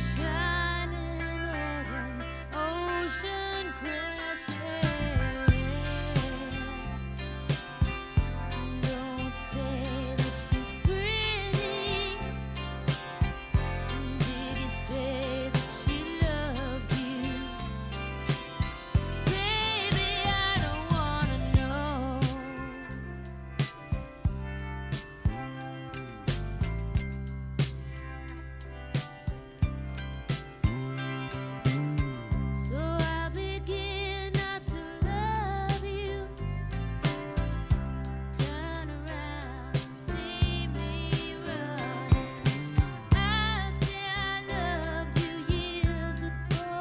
shining autumn ocean crashing. Don't say that she's pretty. Did you say that she loved you? Baby, I don't wanna know. So I'll begin not to love you. Turn around, see me running. I say I loved you years ago.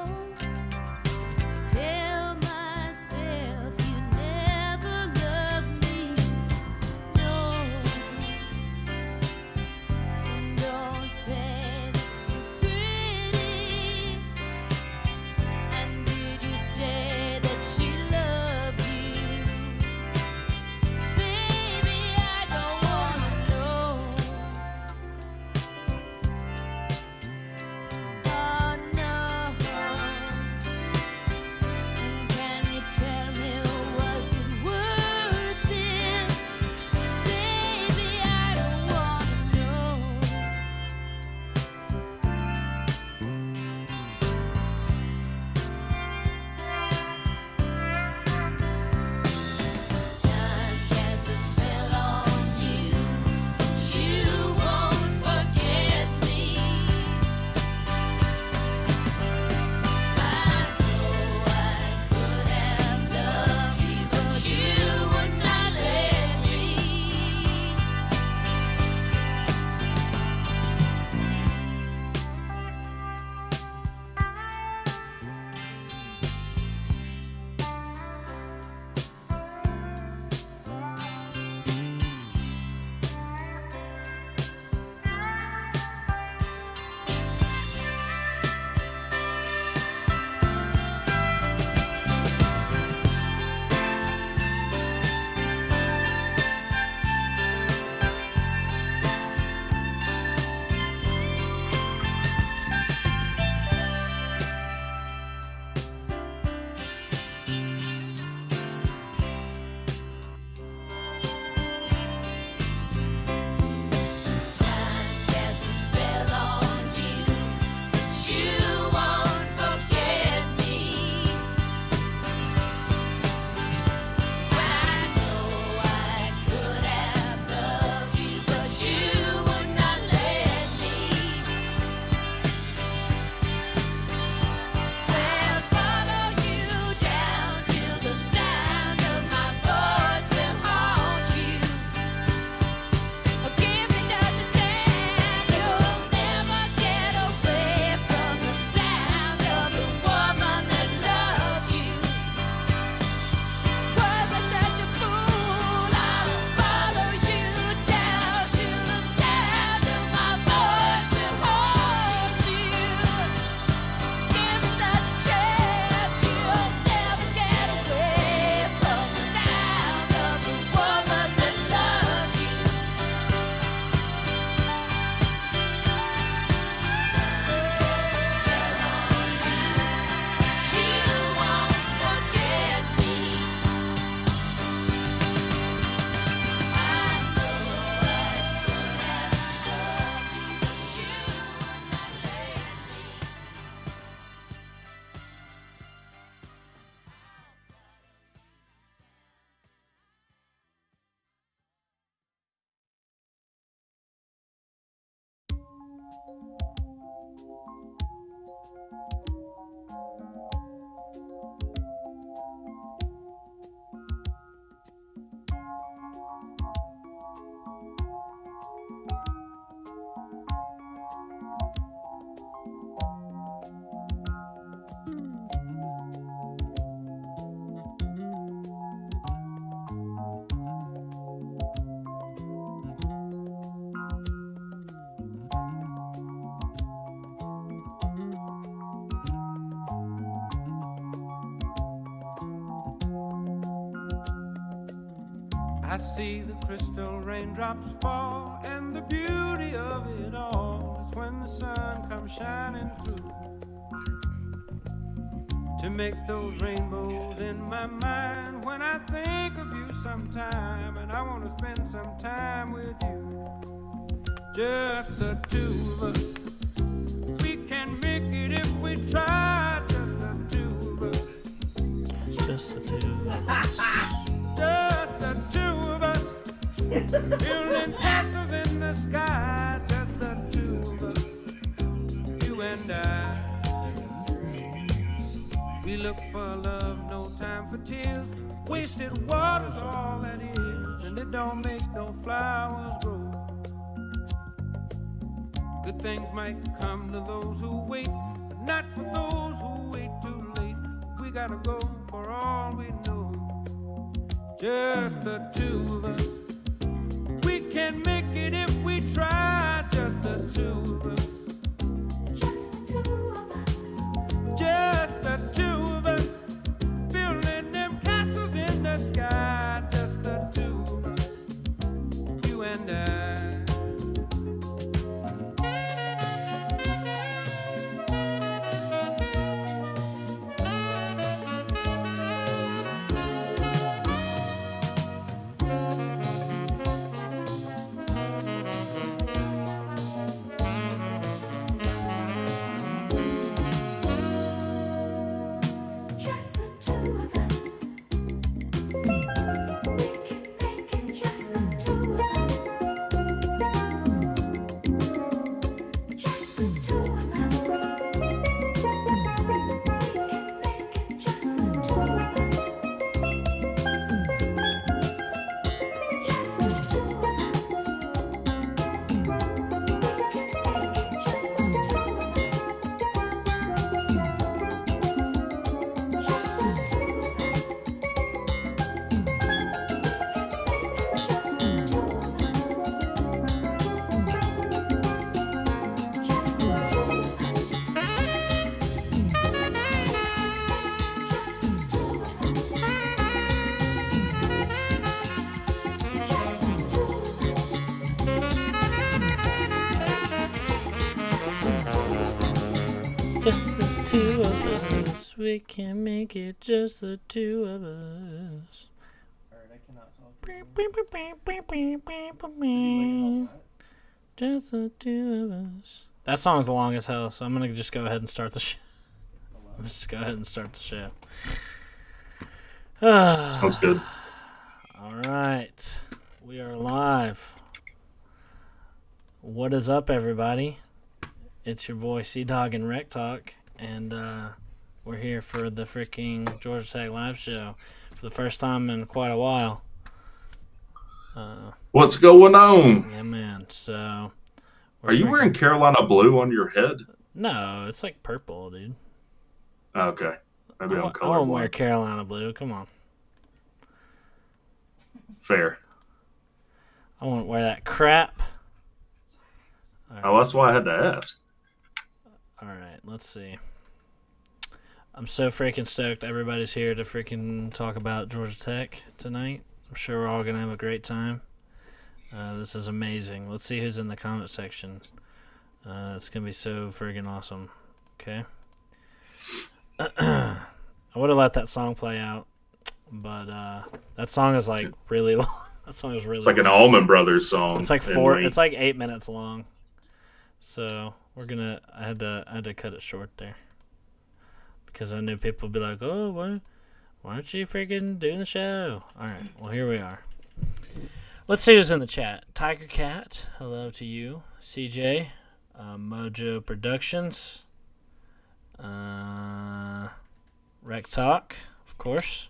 Tell myself you never loved me. No, and don't say that she's pretty. And did you say that she loved you? Baby, I don't wanna know. Oh no. Can you tell me, was it worth it? Baby, I don't wanna know. Time casts a spell on you. You won't forget me. I know I could have loved you, but you would not let me. Time casts a spell on you. You won't forget me. I know I could have loved you, but you would not let me. Well, follow you down till the sound of my voice will haunt you. Give me just a chance. You'll never get away from the sound of the woman that loved you. Was I such a fool? I'll follow you down till the sound of my voice will haunt you. Give me just a chance. You'll never get away from the sound of the woman that loved you. I see the crystal raindrops fall, and the beauty of it all is when the sun comes shining through. To make those rainbows in my mind when I think of you sometime, and I want to spend some time with you. Just the two of us. We can make it if we try. Just the two of us. Just the two of us. Just the two of us. Building castles in the sky. Just the two of us. You and I. We look for love, no time for tears. Wasted water's all that is, and it don't make no flowers grow. Good things might come to those who wait, but not for those who wait too late. We gotta go for all we know. Just the two of us. We can make it if we try. Just the two of us. Just the two of us. Just the two of us. Building them castles in the sky. Just the two of us. You and I. Just the two of us. We can make it just the two of us. Just the two of us. We can make it just the two of us. Just the two of us. We can make it just the two of us. Just the two of us. We can make it just the two of us. Alright, I cannot talk. Just the two of us. That song's long as hell, so I'm gonna just go ahead and start the show. Let's go ahead and start the show. Sounds good. All right, we are live. What is up, everybody? It's your boy C-Dog and Rec Talk, and we're here for the freaking Georgia Tech live show for the first time in quite a while. What's going on? Yeah, man. So, Are you wearing Carolina blue on your head? No, it's like purple, dude. Okay. Maybe I'm I won't wear colorblind. Carolina blue. Come on. Fair. I won't wear that crap. Oh, that's why I had to ask. All right, let's see. I'm so freaking stoked everybody's here to freaking talk about Georgia Tech tonight. I'm sure we're all going to have a great time. This is amazing. Let's see who's in the comment section. It's going to be so freaking awesome. Okay. I would have let that song play out, but that song is like really long. That song is really It's like an long. Allman Brothers song. It's like in four. length. It's like 8 minutes long. So we're gonna. I had to cut it short there because I knew people would be like, "Oh, why aren't you freaking doing the show?" All right. Well, here we are. Let's see who's in the chat. Tiger Cat, hello to you. CJ, Mojo Productions, Rec Talk, of course.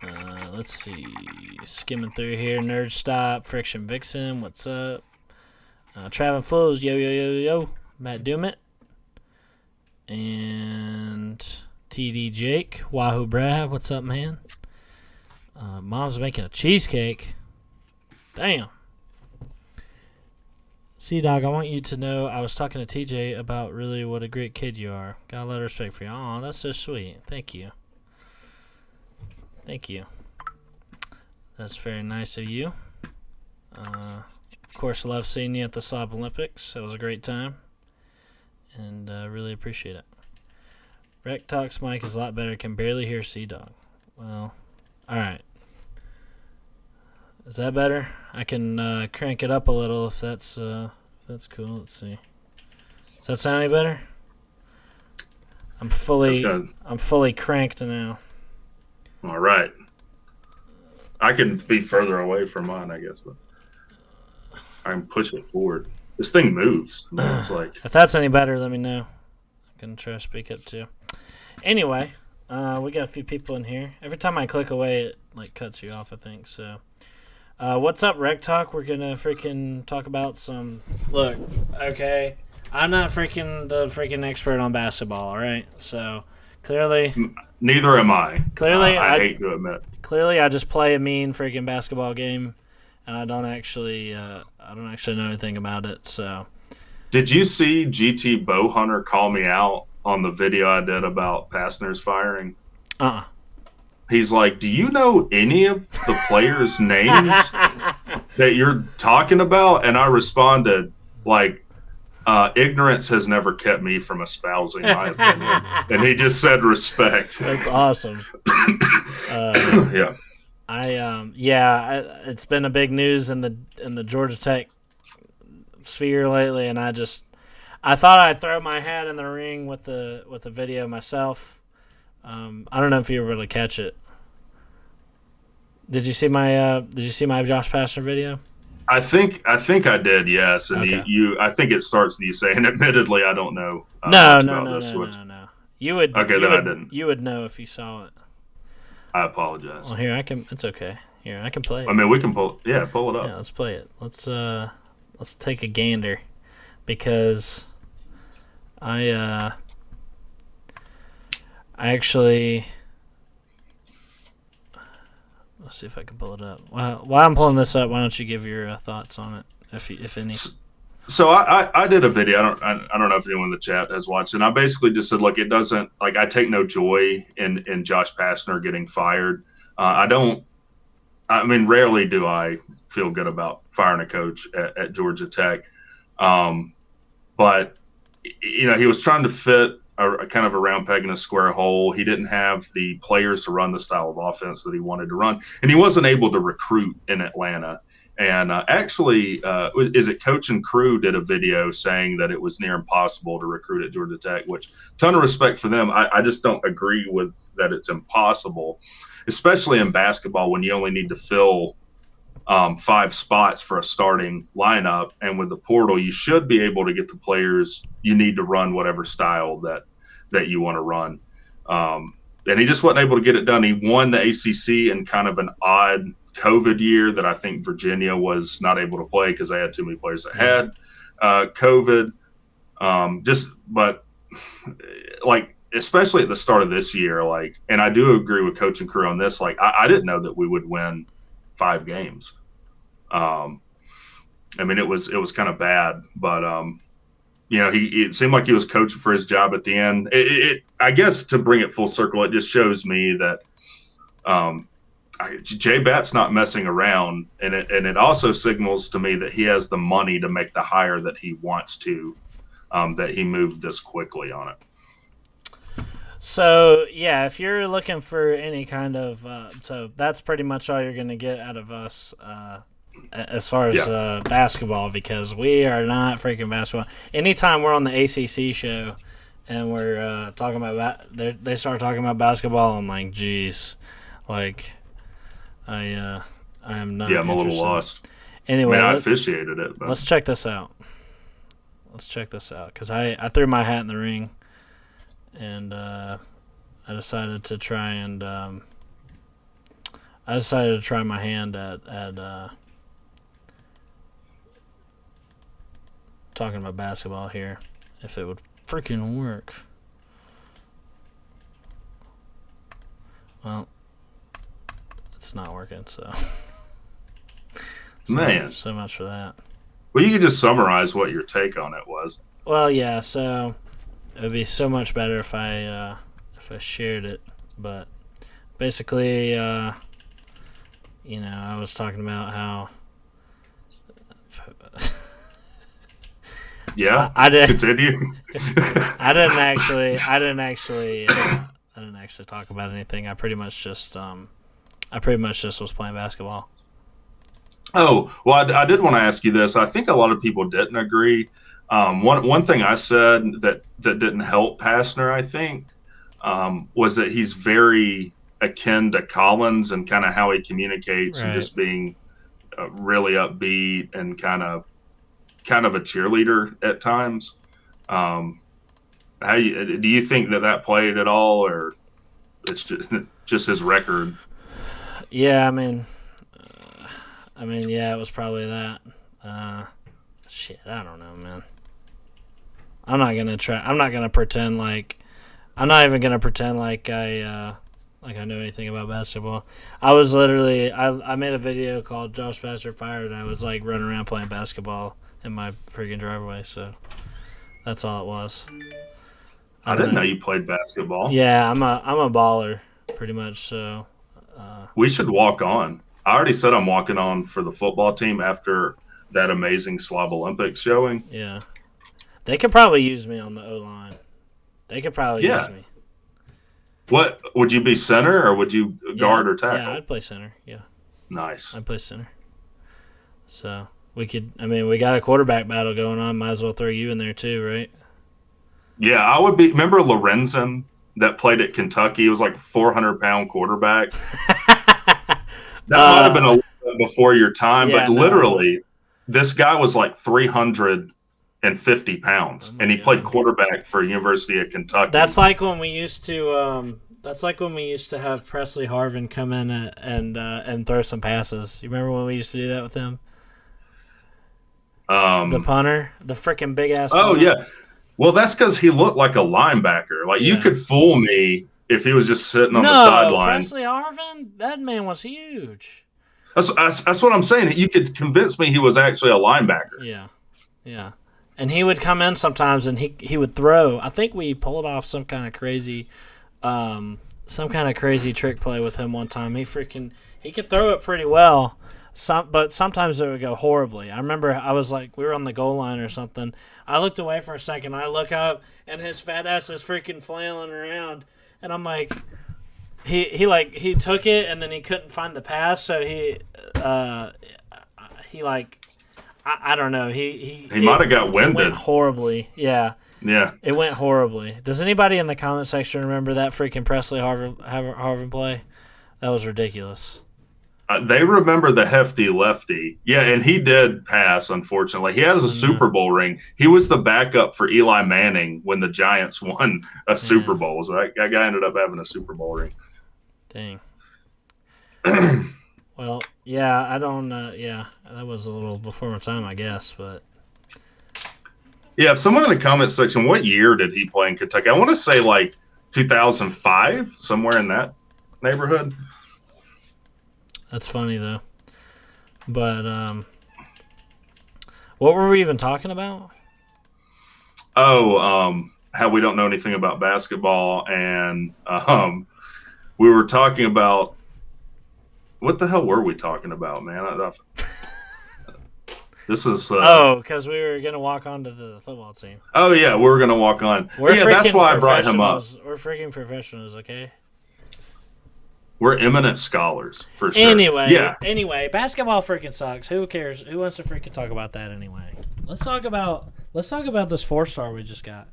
Let's see. Skimming through here. Nerd Stop, Friction Vixen, what's up? Travin' Fools, yo, yo, yo, yo. Matt Doomit. And TD Jake, Wahoo Brad, what's up, man? Mom's making a cheesecake. Damn. C-Dog, I want you to know I was talking to TJ about really what a great kid you are. Got a lot of respect for you. Aw, that's so sweet. Thank you. Thank you. That's very nice of you. Of course, love seeing you at the Sob Olympics. That was a great time, and really appreciate it. Rec Talk's mic is a lot better. Can barely hear Sea-Dog. Well, all right. Is that better? I can crank it up a little if that's cool. Let's see. Does that sound any better? I'm fully cranked now. All right. I can be further away from mine, I guess, but I can push it forward. This thing moves. I mean, it's like if that's any better, let me know. I can try to speak up too. Anyway, we got a few people in here. Every time I click away, it like cuts you off, I think. So, what's up, Rec Talk? We're gonna freaking talk about some. Look, okay, I'm not the freaking expert on basketball. All right, so clearly, neither am I. Clearly, I hate to admit. Clearly, I just play a mean freaking basketball game, and I don't actually know anything about it. So, did you see GT Bowhunter call me out on the video I did about Pastner's firing? He's like, do you know any of the players' names that you're talking about? And I responded, like, ignorance has never kept me from espousing my opinion. And he just said respect. That's awesome. Yeah. It's been a big news in the Georgia Tech sphere lately, and I thought I'd throw my hat in the ring with the video myself. I don't know if you were able to catch it. Did you see my Josh Pastner video? I think I did, yes. And okay. I think it starts with you saying, admittedly, I don't know. No. You would. Okay, then I didn't. You would know if you saw it. I apologize. Well, here I can. It's okay. Here I can play it. I mean, we can pull it up. Yeah, let's play it. Let's take a gander, because I actually. Let's see if I can pull it up. While I'm pulling this up, why don't you give your thoughts on it, if any? So I did a video. I don't know if anyone in the chat has watched it. And I basically just said, look, it doesn't, like, I take no joy in Josh Pastner getting fired. Rarely do I feel good about firing a coach at Georgia Tech. But, he was trying to fit a kind of a round peg in a square hole. He didn't have the players to run the style of offense that he wanted to run, and he wasn't able to recruit in Atlanta. And is it Coach and Crew did a video saying that it was near impossible to recruit at Georgia Tech, which ton of respect for them. I just don't agree with that it's impossible, especially in basketball when you only need to fill 5 spots for a starting lineup. And with the portal, you should be able to get the players you need to run whatever style that you want to run. And he just wasn't able to get it done. He won the ACC in kind of an odd COVID year that I think Virginia was not able to play because they had too many players that had COVID. But especially at the start of this year, and I do agree with Coach and Crew on this. I didn't know that we would win 5 games. It was kind of bad, but it seemed like he was coaching for his job at the end. I guess to bring it full circle, it just shows me that Jay Batt's not messing around, and it also signals to me that he has the money to make the hire that he wants to, that he moved this quickly on it. So, yeah, if you're looking for any kind of so that's pretty much all you're going to get out of us as far as basketball, because we are not freaking basketball. Anytime we're on the ACC show and we're talking about they start talking about basketball, I'm like, geez, I am not. Yeah, I'm a little lost. Anyway, I officiated it. But. Let's check this out. Because I threw my hat in the ring, and I decided to try my hand at talking about basketball here, if it would freaking work. Well, it's not working, so man, so much for that. Well, you could just summarize what your take on it was. Well, yeah, so it would be so much better if I shared it, but basically, I was talking about how Yeah. I did. Continue. I didn't actually talk about anything. I pretty much just was playing basketball. Oh, well, I did want to ask you this. I think a lot of people didn't agree. One thing I said that didn't help Pastner, I think, was that he's very akin to Collins and kind of how he communicates and Right. just being really upbeat and kind of a cheerleader at times. Do you think that played at all, or it's just his record? Yeah, I mean, yeah, it was probably that. Shit, I don't know, man. I'm not even gonna pretend like I know anything about basketball. I was literally I made a video called Josh Pastner Fired, and I was like running around playing basketball in my freaking driveway. So that's all it was. I didn't know you played basketball. Yeah, I'm a baller, pretty much. So we should walk on. I already said I'm walking on for the football team after that amazing Slav Olympics showing. yeah, they could probably use me on the O line. They could probably use me. What would you be, center or would you guard or tackle? Yeah, I'd play center. Yeah, nice. I'd play center. So we could. I mean, we got a quarterback battle going on. Might as well throw you in there too, right? Yeah, I would be. Remember Lorenzen that played at Kentucky? He was like a 400-pound quarterback. That might have been a little bit before your time, but literally, this guy was like 350 pounds, and he played quarterback for University of Kentucky. That's like when we used to. That's like when we used to have Presley Harvin come in and throw some passes. You remember when we used to do that with him? The punter, the freaking big ass. Oh punter. yeah. Well, that's because he looked like a linebacker. Like you could fool me if he was just sitting on the sideline. Presley Harvin, that man was huge. That's what I'm saying. You could convince me he was actually a linebacker. Yeah. And he would come in sometimes, and he would throw. I think we pulled off some kind of crazy trick play with him one time. He could throw it pretty well. But sometimes it would go horribly. I remember I was like, we were on the goal line or something. I looked away for a second. I look up, and his fat ass is freaking flailing around, and I'm like, he took it, and then he couldn't find the pass, so I don't know. He might have got winded. It went horribly. Yeah. Yeah. It went horribly. Does anybody in the comment section remember that freaking Presley Harvin play? That was ridiculous. They remember the hefty lefty. Yeah, and he did pass, unfortunately. He has a Super Bowl ring. He was the backup for Eli Manning when the Giants won a Super Bowl. So that guy ended up having a Super Bowl ring. Dang. Well, yeah, I don't that was a little before my time, I guess, but yeah, if someone in the comment section, what year did he play in Kentucky? I want to say like 2005, somewhere in that neighborhood. That's funny though. But what were we even talking about? Oh, how we don't know anything about basketball, and we were talking about what the hell were we talking about, man? This is because we were gonna walk on to the football team. Oh yeah, we were gonna walk on. That's why I brought him up. We're freaking professionals, okay? We're eminent scholars, for sure. Anyway, basketball freaking sucks. Who cares? Who wants to freaking talk about that anyway? Let's talk about this 4-star we just got.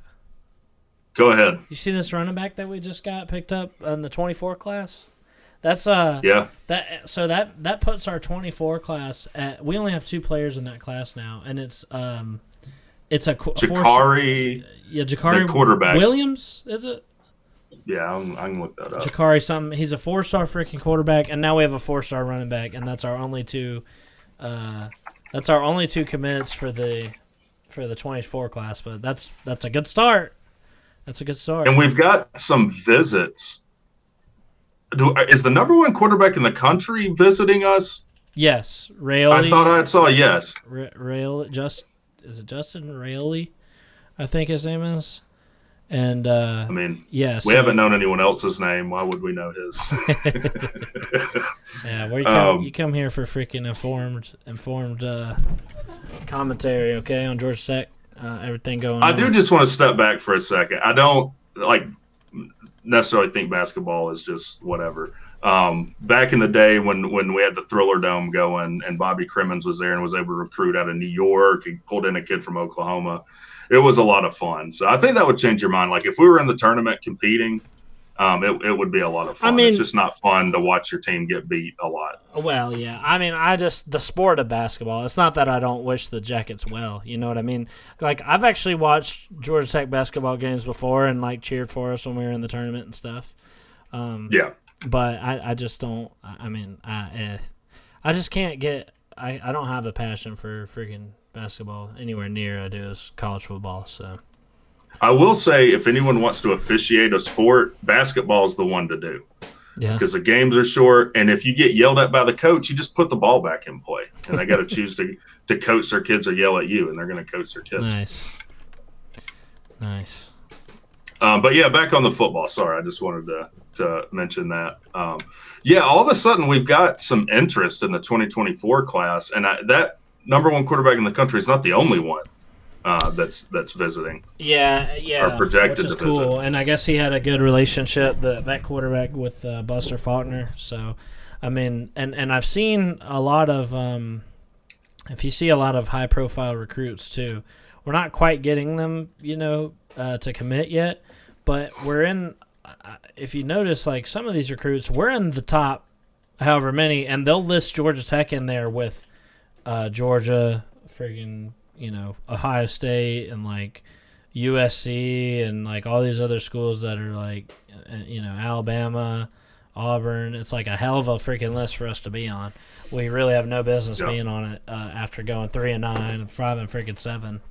Go ahead. You see this running back that we just got picked up in the 24 class? That's yeah. That puts our 24 class at. We only have 2 players in that class now, and it's a Jakari. Jakari the quarterback. Williams, is it? Yeah, I can look that up. Jakari something. He's a 4-star freaking quarterback, and now we have a 4-star running back, and that's our only 2. That's our only 2 commits for the 24 class. But that's a good start. That's a good start. And we've got some visits. Is the number 1 quarterback in the country visiting us? Yes, Rayoli. I thought I saw yes. Is it Justin Rayoli? I think his name is. And I mean, yes, we haven't known anyone else's name. Why would we know his? Yeah, where you come here for freaking informed commentary, okay, on Georgia Tech. everything going on. I do just want to step back for a second. I don't necessarily think basketball is just whatever. Back in the day when we had the Thriller Dome going and Bobby Crimmins was there and was able to recruit out of New York, he pulled in a kid from Oklahoma. It was a lot of fun. So I think that would change your mind. Like if we were in the tournament competing, it would be a lot of fun. It's just not fun to watch your team get beat a lot. Well, yeah. I mean, the sport of basketball, it's not that I don't wish the Jackets well. You know what I mean? Like, I've actually watched Georgia Tech basketball games before and, like, cheered for us when we were in the tournament and stuff. Yeah. But I just don't, I just can't get, I don't have the passion for freaking basketball anywhere near I do as college football, so. I will say, if anyone wants to officiate a sport, basketball is the one to do. Yeah. Because the games are short, and if you get yelled at by the coach, you just put the ball back in play. And they got to choose to coach their kids or yell at you, and they're going to coach their kids. Nice. But, yeah, back on the football. Sorry, I just wanted to mention that. Yeah, all of a sudden we've got some interest in the 2024 class, and that number one quarterback in the country is not the only one. That's visiting. Yeah, or projected which is to cool. visit. And I guess he had a good relationship, that quarterback, with Buster Faulkner. So, I mean, and I've seen a lot of, if you see a lot of high-profile recruits too, we're not quite getting them, to commit yet, but we're in. If you notice, like some of these recruits, we're in the top, however many, and they'll list Georgia Tech in there with Georgia, friggin'. Ohio State and like USC and like all these other schools that are like, Alabama, Auburn. It's like a hell of a freaking list for us to be on. We really have no business being on it after going 3-9 and 5-7.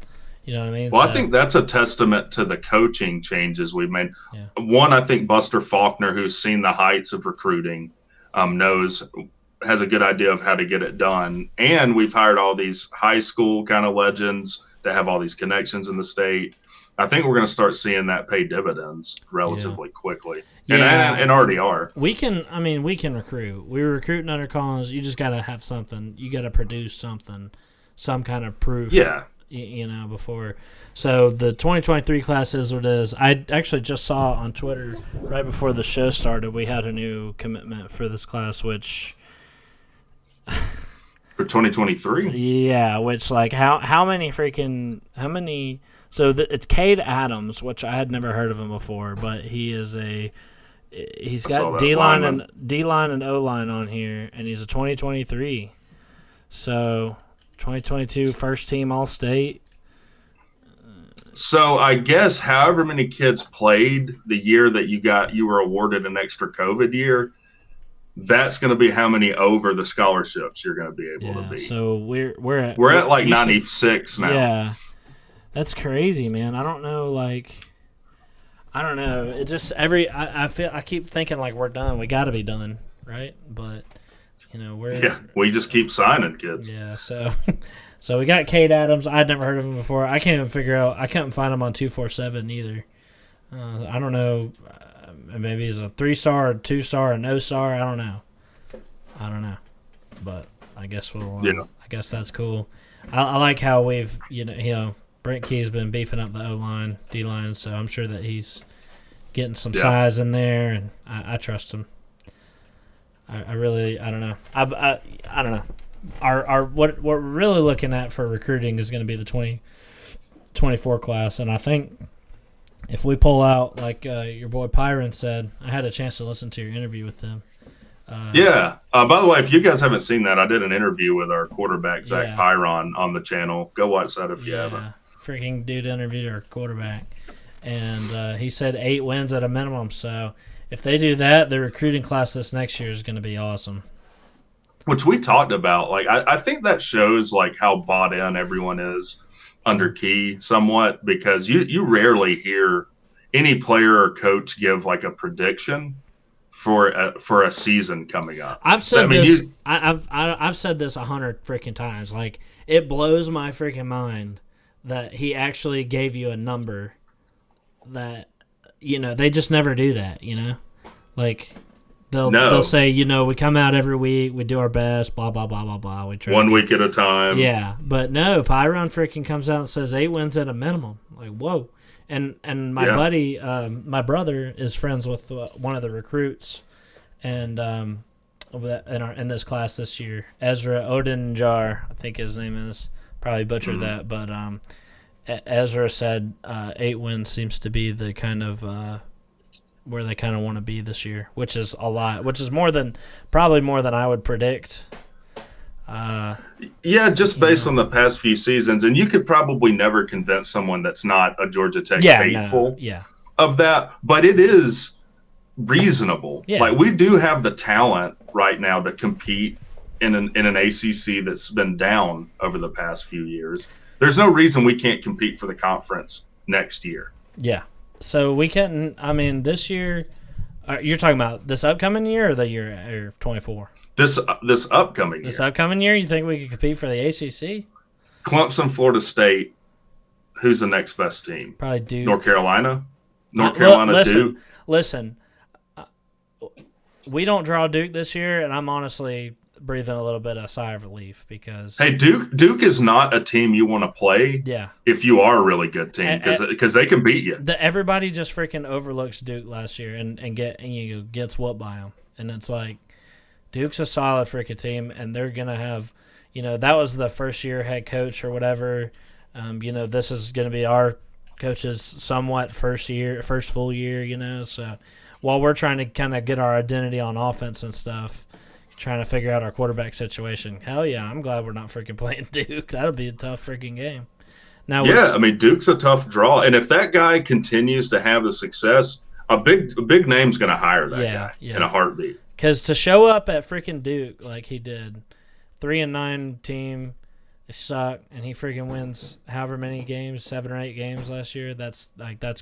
You know what I mean? Well, I think that's a testament to the coaching changes we've made. Yeah. One, I think Buster Faulkner, who's seen the heights of recruiting, has a good idea of how to get it done. And we've hired all these high school kind of legends that have all these connections in the state. I think we're going to start seeing that pay dividends relatively quickly. And already are. We can recruit. We were recruiting under Collins. You just got to have something. You got to produce something, some kind of proof. Yeah. Before. So the 2023 class is what it is. I actually just saw on Twitter right before the show started, we had a new commitment for this class, which... For 2023? Yeah, which like how many so it's Cade Adams, which I had never heard of him before, but he's got D-line and O-line on here, and he's a 2023. So 2022 first team All-State. So I guess however many kids played the year that you were awarded an extra COVID year, that's going to be how many over the scholarships you're going to be able to be. So we're at like 96 now. Yeah, that's crazy, man. I don't know. It just I keep thinking like we're done. We got to be done, right? But we just keep signing kids. Yeah. So we got Cade Adams. I'd never heard of him before. I can't even figure out. I couldn't find him on 247 either. I don't know. Maybe he's a 3-star, or 2-star, or no star. I don't know. But I guess I guess that's cool. I like how we've Brent Key's been beefing up the O-line, D-line, so I'm sure that he's getting some size in there, and I trust him. I really don't know. I don't know. What we're really looking at for recruiting is going to be the 2024 class, and I think. If we pull out, like your boy Pyron said, I had a chance to listen to your interview with him. By the way, if you guys haven't seen that, I did an interview with our quarterback, Zach Pyron, on the channel. Go watch that if you haven't. Freaking dude interviewed our quarterback. And he said 8 wins at a minimum. So if they do that, the recruiting class this next year is going to be awesome. Which we talked about. Like I think that shows like how bought in everyone is under Key somewhat, because you rarely hear any player or coach give like a prediction for a season coming up. I've said this. I've said this 100 freaking times. Like it blows my freaking mind that he actually gave you a number. That they just never do that. Like They'll No. they'll say, we come out every week, we do our best, blah blah blah blah blah. We try One week at a time. Yeah, but no, Pyron freaking comes out and says 8 wins at a minimum. Like, whoa. And my buddy, my brother is friends with one of the recruits, and in this class this year, Ezra Odinjar, I think his name is. Probably butchered that, but Ezra said 8 wins seems to be the kind of where they kind of want to be this year, which is a lot, which is probably more than I would predict. Yeah, just based on the past few seasons, and you could probably never convince someone that's not a Georgia Tech faithful of that, but it is reasonable. Yeah. Like, we do have the talent right now to compete in an ACC that's been down over the past few years. There's no reason we can't compete for the conference next year. Yeah. So we can. I mean, this year. You're talking about this upcoming year or the year 24? This upcoming year. This upcoming year, you think we could compete for the ACC? Clemson, Florida State. Who's the next best team? Probably Duke. North Carolina. Duke. Listen. We don't draw Duke this year, and I'm honestly breathing a little bit of sigh of relief because Duke is not a team you want to play. Yeah. If you are a really good team, because they can beat you. Everybody just freaking overlooks Duke last year and gets whooped by them, and it's like Duke's a solid freaking team, and they're gonna have that was the first year head coach or whatever. This is gonna be our coach's somewhat first full year. So while we're trying to kind of get our identity on offense and stuff. Trying to figure out our quarterback situation. Hell yeah, I'm glad we're not freaking playing Duke. That'll be a tough freaking game. Now, Duke's a tough draw, and if that guy continues to have the success, a big name's going to hire that guy in a heartbeat. Because to show up at freaking Duke like he did, 3-9 team, they suck, and he freaking wins however many games, 7 or 8 games last year. That's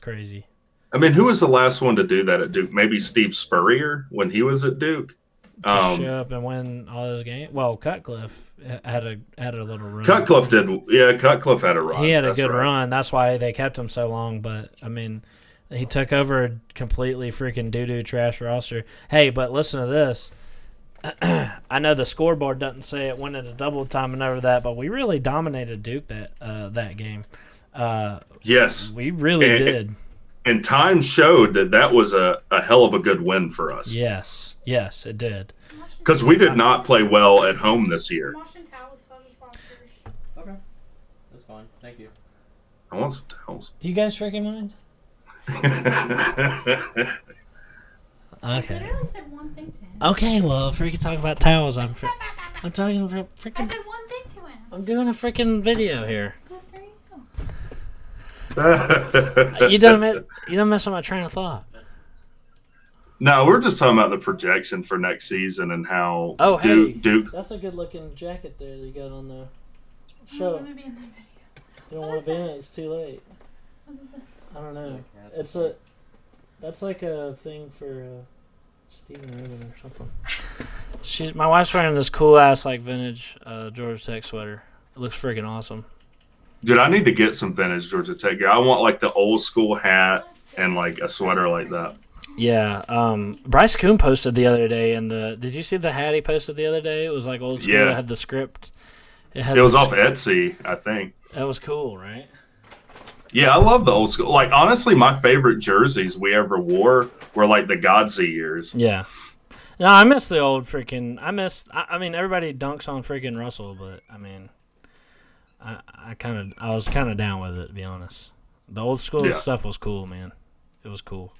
crazy. I mean, who was the last one to do that at Duke? Maybe Steve Spurrier when he was at Duke. To show up and win all those games. Well, Cutcliffe had a little run. Cutcliffe did. Yeah, Cutcliffe had a run. He had a good run. That's why they kept him so long. But I mean, he took over a completely freaking doo-doo trash roster. Hey, but listen to this. I know the scoreboard doesn't say it went into double time and over that, but we really dominated Duke that game. Yes, we really did. And time showed that was a hell of a good win for us. Yes, it did. Because we did not play well at home this year. I'm washing towels, so I'll just wash yours. Okay. That's fine. Thank you. I want some towels. Do you guys freaking mind? I Okay. literally said one thing to him. Okay, well, if we can talk about towels, I'm talking I freaking. said one thing to him. I'm doing a freaking video here. Good for you. You don't mess with my train of thought. No, we're just talking about the projection for next season and how Duke. That's a good looking jacket there that you got on there. I don't want to be in that video. You don't What want is to be in it. this? It's too late. What is this? I don't know. It's That's like a thing for Stephen Irvin or something. My wife's wearing this cool ass like vintage Georgia Tech sweater. It looks freaking awesome. Dude, I need to get some vintage Georgia Tech gear. I want like the old school hat and like a sweater like that. Yeah, Bryce Coon posted the other day, and did you see the hat he posted the other day? It was like old school. Yeah. It had the script. It was off Etsy, I think. That was cool, right? Yeah, I love the old school. Like, honestly, my favorite jerseys we ever wore were like the Godsey years. Yeah. No, I miss the old freaking. I mean, everybody dunks on freaking Russell, but I mean, I was kind of down with it, to be honest. The old school stuff was cool, man. It was cool.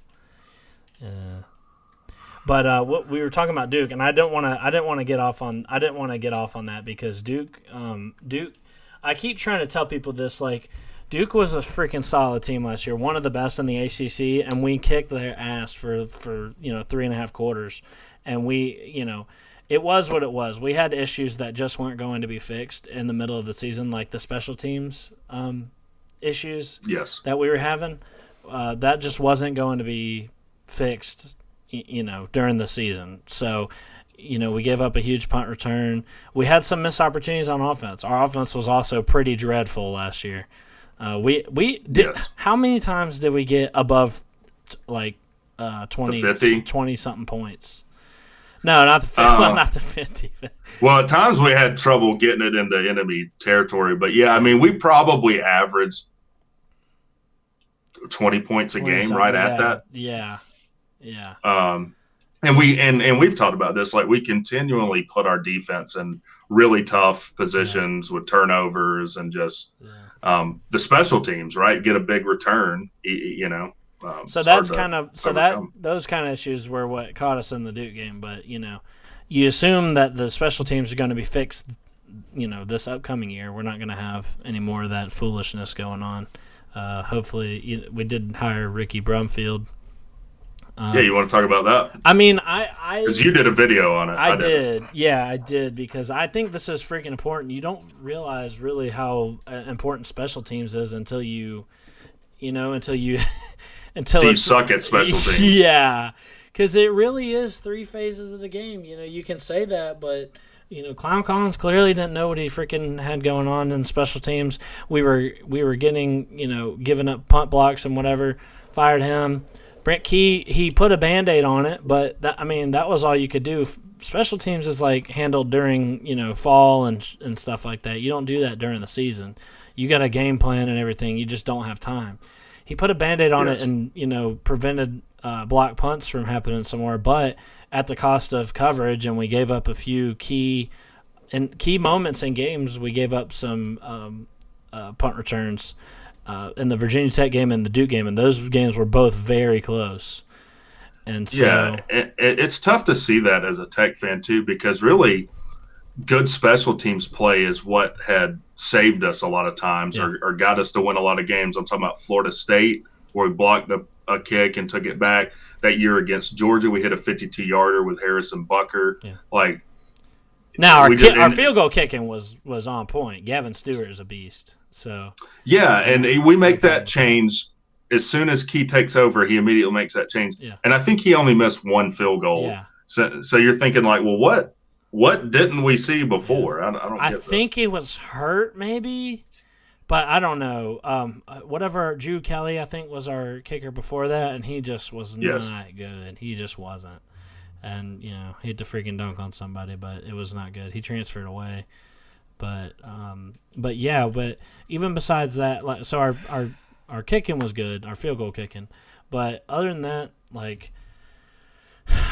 But what we were talking about Duke, and I didn't want to get off on that because Duke, I keep trying to tell people this, like, Duke was a freaking solid team last year, one of the best in the ACC, and we kicked their ass for 3.5 quarters, and it was what it was. We had issues that just weren't going to be fixed in the middle of the season, like the special teams issues that we were having. That just wasn't going to be fixed, during the season. So, we gave up a huge punt return. We had some missed opportunities on offense. Our offense was also pretty dreadful last year. We did. Yes. How many times did we get above 20 something points? No, not the not the 50. Well, at times we had trouble getting it into enemy territory, but yeah, I mean, we probably averaged 20 points a game right at that. Yeah. Yeah. And we've talked about this, like we continually put our defense in really tough positions with turnovers and just the special teams, right? Get a big return, you know. So that's kind of those kind of issues were what caught us in the Duke game, but you know, you assume that the special teams are going to be fixed, you know, this upcoming year. We're not going to have any more of that foolishness going on. Hopefully, we did hire Ricky Brumfield. Yeah, you want to talk about that? I mean, because you did a video on it. I did. Yeah, I did, because I think this is freaking important. You don't realize really how important special teams is until you suck at special teams. Yeah, because it really is 3 phases of the game. You know, you can say that, but you know, Clown Collins clearly didn't know what he freaking had going on in special teams. We were getting, you know, giving up punt blocks and whatever. Fired him. Brent Key, he put a Band-Aid on it, but that was all you could do. Special teams is like handled during, you know, fall and stuff like that. You don't do that during the season. You got a game plan and everything. You just don't have time. He put a Band-Aid on it and, you know, prevented block punts from happening somewhere, but at the cost of coverage, and we gave up a few key moments in games. We gave up some punt returns in the Virginia Tech game and the Duke game, and those games were both very close. And so, it's tough to see that as a Tech fan too, because really good special teams play is what had saved us a lot of times or got us to win a lot of games. I'm talking about Florida State, where we blocked a kick and took it back. That year against Georgia, we hit a 52-yarder with Harrison Bucker. Yeah. Like, now our field goal kicking was on point. Gavin Stewart is a beast. So yeah, and we make that change as soon as Key takes over. He immediately makes that change, and I think he only missed 1 field goal. Yeah. So you're thinking like, well, what didn't we see before? I think he was hurt, maybe, but I don't know. Whatever, Drew Kelly, I think, was our kicker before that, and he just was not good. He just wasn't, and you know, he had to freaking dunk on somebody, but it was not good. He transferred away. But even besides that, like, so our kicking was good, our field goal kicking. But other than that, like,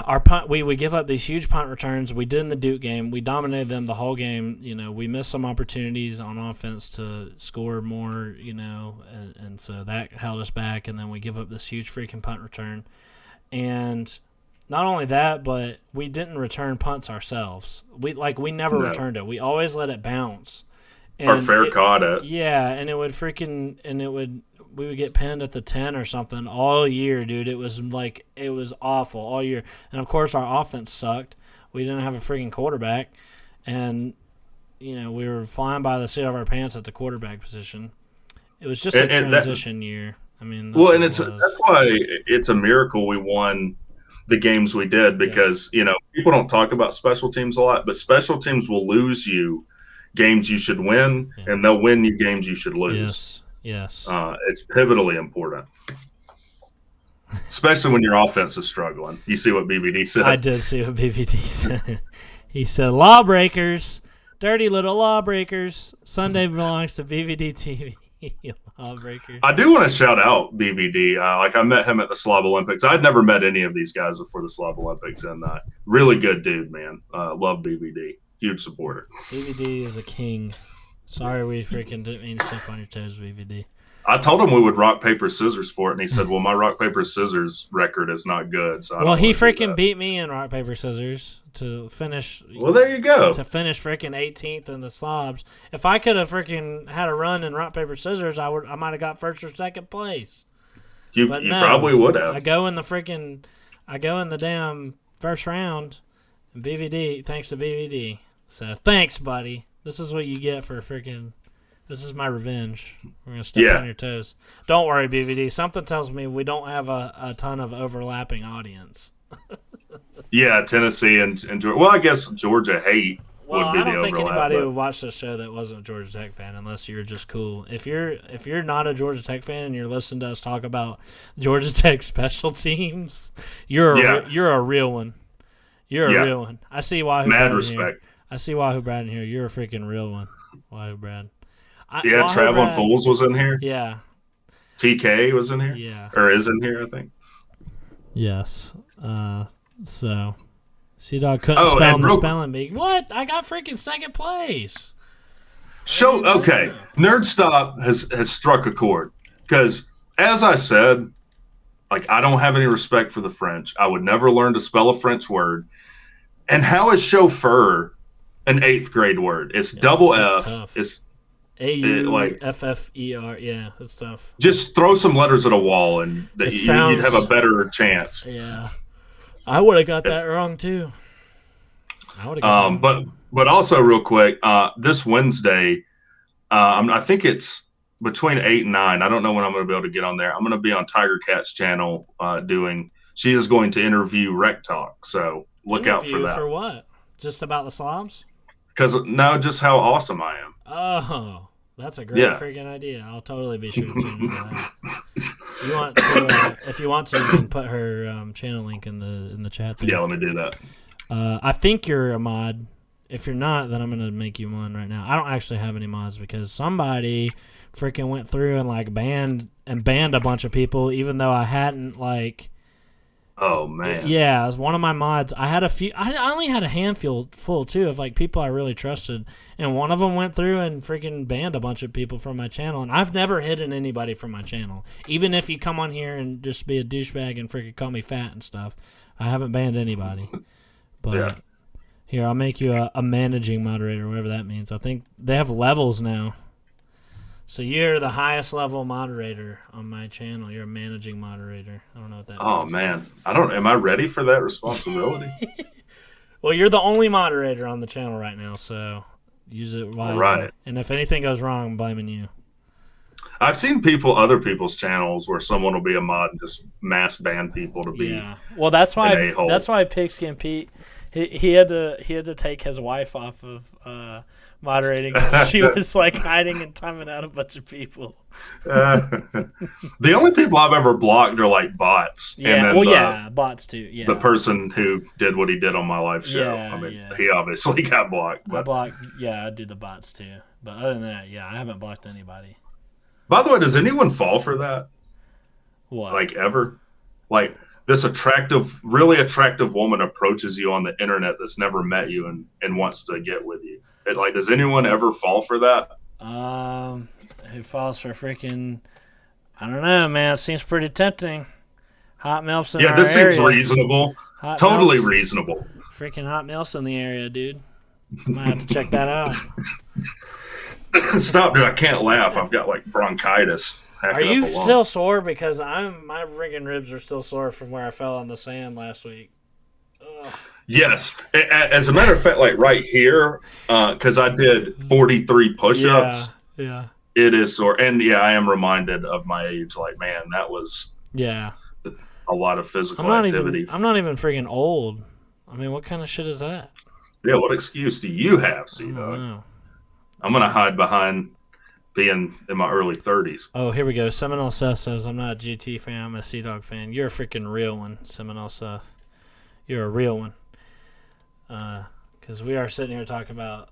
our punt, we give up these huge punt returns. We did in the Duke game. We dominated them the whole game. You know, we missed some opportunities on offense to score more. You know, and so that held us back. And then we give up this huge freaking punt return, and not only that, but we didn't return punts ourselves. We never returned it. We always let it bounce. And caught it. Yeah, and we would get pinned at the 10 or something all year, dude. It was awful all year. And of course our offense sucked. We didn't have a freaking quarterback, and you know, we were flying by the seat of our pants at the quarterback position. It was just a transition year. I mean, that's why it's a miracle we won the games we did, because you know, people don't talk about special teams a lot, but special teams will lose you games you should win, and they'll win you games you should lose. Yes. It's pivotally important, especially when your offense is struggling. You see what BBD said? I did see what BBD said. He said, "Lawbreakers, dirty little lawbreakers. Sunday belongs to BBD TV." Lawbreakers. I do want to shout out BBD. Like, I met him at the Slav Olympics. I'd never met any of these guys before the Slav Olympics, and really good dude, man. Love BBD. Huge supporter. BBD is a king. Sorry we freaking didn't mean to step on your toes, BBD. I told him we would rock, paper, scissors for it, and he said, well, my rock, paper, scissors record is not good. So he freaking beat me in rock, paper, scissors to finish. Well, there you go. To finish freaking 18th in the slobs. If I could have freaking had a run in rock, paper, scissors, I might have got first or second place. You probably would have. I go in the damn first round, and BVD, thanks to BVD. So thanks, buddy. This is what you get for freaking. This is my revenge. We're gonna step on your toes. Don't worry, BVD. Something tells me we don't have a ton of overlapping audience. Yeah, Tennessee and Georgia. Well, I guess Georgia hate would be the overlap. I don't think anybody would watch this show that wasn't a Georgia Tech fan, unless you're just cool. If you're not a Georgia Tech fan and you're listening to us talk about Georgia Tech special teams, you're a real one. You're a Yeah. real one. I see Wahoo Mad Brad in respect. here. I see Wahoo Brad in here. You're a freaking real one, Wahoo Brad. Yeah, Wahoo Traveling Brad- Fools was in here. Yeah, TK was in here. yeah, Or is in here, I think. yes. So, Sea-Dog couldn't Oh, spell and the real- spelling bee. What? I got freaking second place. Okay. Nerd Stop has struck a chord. Because, as I said, like, I don't have any respect for the French. I would never learn to spell a French word. And how is chauffeur an 8th grade word? It's double that's F. tough. It's AUFFER. Yeah, that's tough. just throw some letters at a wall and It you'd have a sounds- better chance. Yeah, I would have got that wrong too. I would have. But also real quick, this Wednesday, I think it's between 8 and 9. I don't know when I'm going to be able to get on there. I'm going to be on Tiger Cat's channel she is going to interview Rec Talk. So look out for that. For what? Just about the slobs? Because no, just how awesome I am. Oh, that's a great Yeah. freaking idea. I'll totally be sure to tune into that. You want to, if you want to, you can put her channel link in the chat there. Yeah, let me do that. I think you're a mod. If you're not, then I'm gonna make you one right now. I don't actually have any mods because somebody freaking went through and like banned a bunch of people, even though I hadn't like. Oh man. Yeah, it was one of my mods. I had a few. I only had a handful full too of like people I really trusted, and one of them went through and freaking banned a bunch of people from my channel. And I've never hidden anybody from my channel, even if you come on here and just be a douchebag and freaking call me fat and stuff. I haven't banned anybody. But Yeah. here, I'll make you a managing moderator, whatever that means. I think they have levels now. So you're the highest level moderator on my channel. You're a managing moderator. I don't know what that Oh means. man, am I ready for that responsibility? Well, you're the only moderator on the channel right now, so use it wisely. Right. And if anything goes wrong, I'm blaming you. I've seen other people's channels where someone will be a mod and just mass ban people to be. Yeah. Well, that's an why a-hole. Pigskin Pete he had to take his wife off of moderating. She was like hiding and timing out a bunch of people. The only people I've ever blocked are like bots. Yeah. And then bots too. Yeah. the person who did what he did on my live show. Yeah, I mean, yeah. he obviously got blocked. I But block. Yeah, I do the bots too. But other than that, yeah, I haven't blocked anybody. by the way, does anyone fall for that? What? Like ever? Like this really attractive woman approaches you on the internet that's never met you and wants to get with you. Does anyone ever fall for that? Who falls for freaking? I don't know, man. It seems pretty tempting. Hot milfs in Yeah, our this area. seems reasonable. Hot Totally milfs. reasonable. Freaking hot milfs in the area, dude. Might have to check that out. Stop, dude! I can't laugh. I've got like bronchitis. Are you still sore? Because my friggin' ribs are still sore from where I fell on the sand last week. Ugh. Yes. As a matter of fact, like right here, because I did 43 push-ups. Yeah. It is sore, and yeah, I am reminded of my age. Like, man, that was Yeah. a lot of physical I'm activity. not even friggin' old. I mean, what kind of shit is that? Yeah, what excuse do you have, I don't C-Dog? know. I'm gonna hide behind being in my early 30s. Oh, here we go. Seminole Seth says, I'm not a GT fan, I'm a Sea-Dog fan. You're a freaking real one, Seminole Seth. You're a real one. Because we are sitting here talking about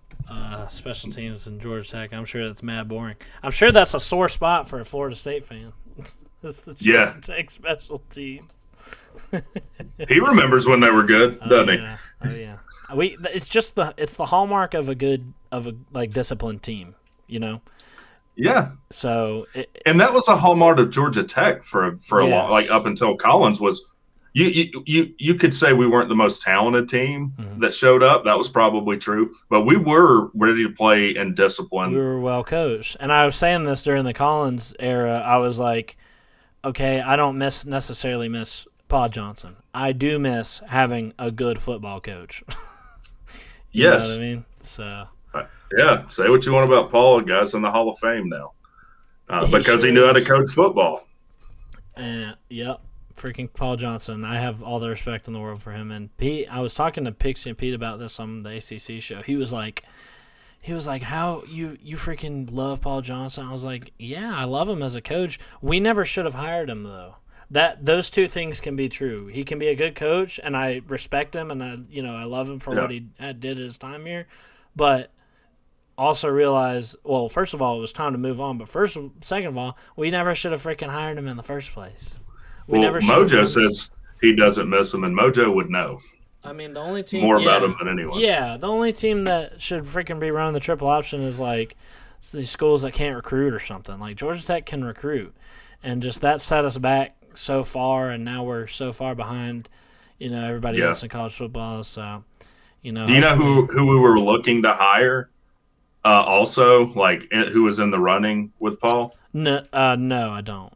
special teams in Georgia Tech. I'm sure that's mad boring. I'm sure that's a sore spot for a Florida State fan. It's the Georgia Tech special teams. He remembers when they were good, doesn't he? Yeah. Oh yeah. It's just the hallmark of a like disciplined team, you know. Yeah. So And that was a hallmark of Georgia Tech for a long, Yes. like up until Collins was. You could say we weren't the most talented team that showed up. That was probably true, but we were ready to play and discipline. we were well coached. And I was saying this during the Collins era. I was like, okay, I don't necessarily miss Paul Johnson. I do miss having a good football coach. You Yes. know what I mean? So Yeah, say what you want about Paul. The guy's in the Hall of Fame now He because he sure knew how to is. coach football. And yep, freaking Paul Johnson. I have all the respect in the world for him. And Pete, I was talking to Pixie and Pete about this on the ACC show. He was like, how you freaking love Paul Johnson? I was like, yeah, I love him as a coach. We never should have hired him though, those two things can be true. He can be a good coach, and I respect him, and I love him for what he did his time here, but also realize, well, first of all, it was time to move on, but second of all, we never should have freaking hired him in the first place. Mojo says he doesn't miss him, and Mojo would know. I mean, the only team more about him than anyone. Yeah, the only team that should freaking be running the triple option is like these schools that can't recruit or something. Like Georgia Tech can recruit, and just that set us back so far, and now we're so far behind. Everybody else in college football. So, do you know who we were looking to hire? Also, like who was in the running with Paul? No, I don't.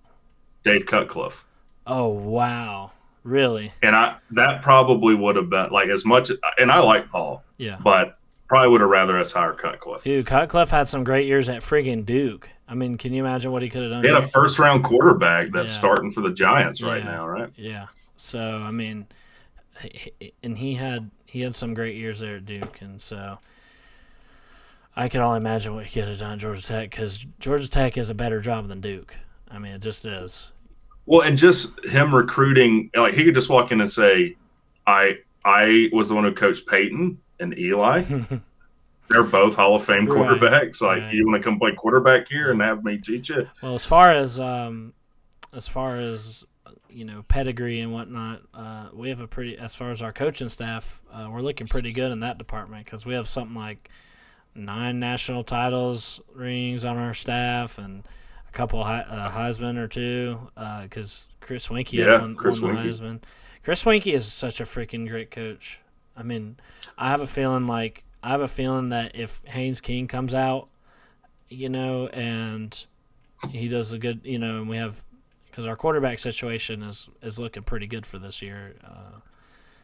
Dave Cutcliffe. Oh wow. Really? And that probably would have been like as much, and I like Paul. Yeah. But probably would have rather us hire Cutcliffe. Dude, Cutcliffe had some great years at friggin' Duke. I mean, can you imagine what he could have done? He had a first-round quarterback that's starting for the Giants right now, right? Yeah. So I mean, and he had some great years there at Duke, and so I can only imagine what he could have done at Georgia Tech, because Georgia Tech is a better job than Duke. I mean, it just is. Well, and just him recruiting, like he could just walk in and say, I was the one who coached Peyton and Eli. They're both Hall of Fame quarterbacks. Like, you want to come play quarterback here and have me teach it? Well, as far as pedigree and whatnot, we have as far as our coaching staff, we're looking pretty good in that department, because we have something like 9 national titles rings on our staff, and a couple Heisman or 2, because Chris Winkie won the Heisman. Chris Winkie is such a freaking great coach. I mean, I have a feeling that if Haynes King comes out, and he does a good, and we have, because our quarterback situation is looking pretty good for this year.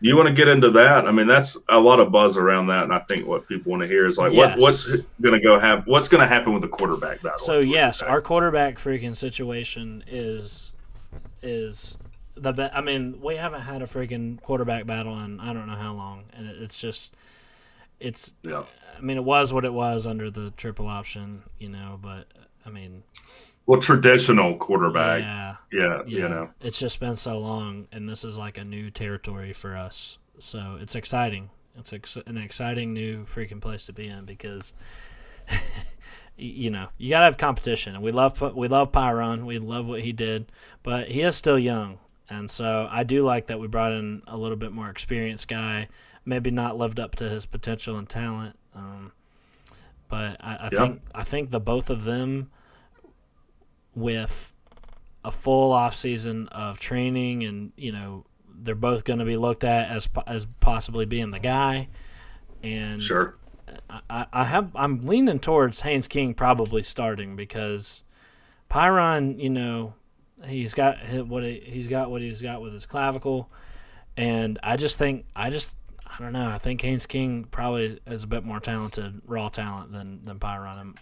You want to get into that? I mean, that's a lot of buzz around that, and I think what people want to hear is like, what's going to what's going to happen with the quarterback battle? So yes, our quarterback freaking situation is the best. I mean, we haven't had a freaking quarterback battle in I don't know how long, and it's. Yeah. I mean, it was what it was under the triple option, but I mean. Well, traditional quarterback. Yeah. It's just been so long, and this is like a new territory for us. So it's exciting. It's an exciting new freaking place to be in, because, you got to have competition. And we love Pyron. We love what he did, but he is still young. And so I do like that we brought in a little bit more experienced guy, maybe not lived up to his potential and talent. But I think the both of them, with a full off season of training, and they're both going to be looked at as possibly being the guy. And sure, I'm leaning towards Haynes King probably starting, because Pyron, he's got what he's got with his clavicle, and I don't know. I think Haynes King probably is a bit more talented, raw talent than Pyron.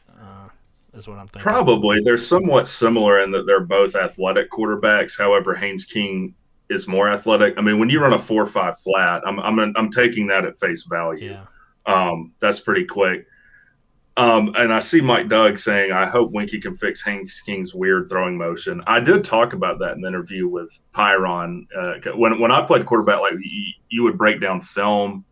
Is what I'm thinking. Probably. They're somewhat similar in that they're both athletic quarterbacks. However, Haynes King is more athletic. I mean, when you run a 4.5 flat, I'm taking that at face value. Yeah. That's pretty quick. And I see Mike Doug saying, I hope Winkie can fix Haynes King's weird throwing motion. I did talk about that in the interview with Pyron. When I played quarterback, like you would break down film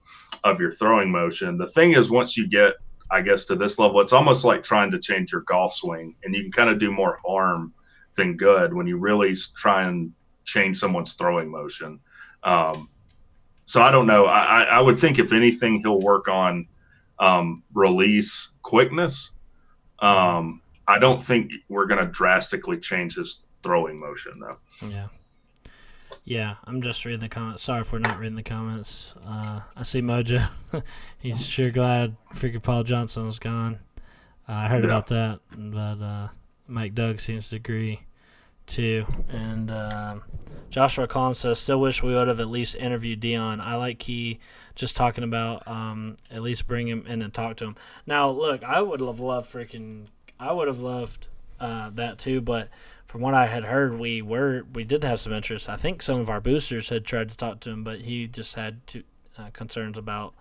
of your throwing motion. The thing is, once you get, I guess, to this level, it's almost like trying to change your golf swing, and you can kind of do more harm than good when you really try and change someone's throwing motion. So I don't know. I would think if anything, he'll work on release quickness. I don't think we're going to drastically change his throwing motion, though. Yeah, I'm just reading the comments. Sorry if we're not reading the comments. I see Mojo. He's sure glad freaking Paul Johnson was gone. I heard about that, but Mike Doug seems to agree too. And Joshua Collins says, still wish we would have at least interviewed Dion. I like Key just talking about at least bring him in and talk to him. Now, look, I would have loved that too, but from what I had heard, we did have some interest. I think some of our boosters had tried to talk to him, but he just had concerns about,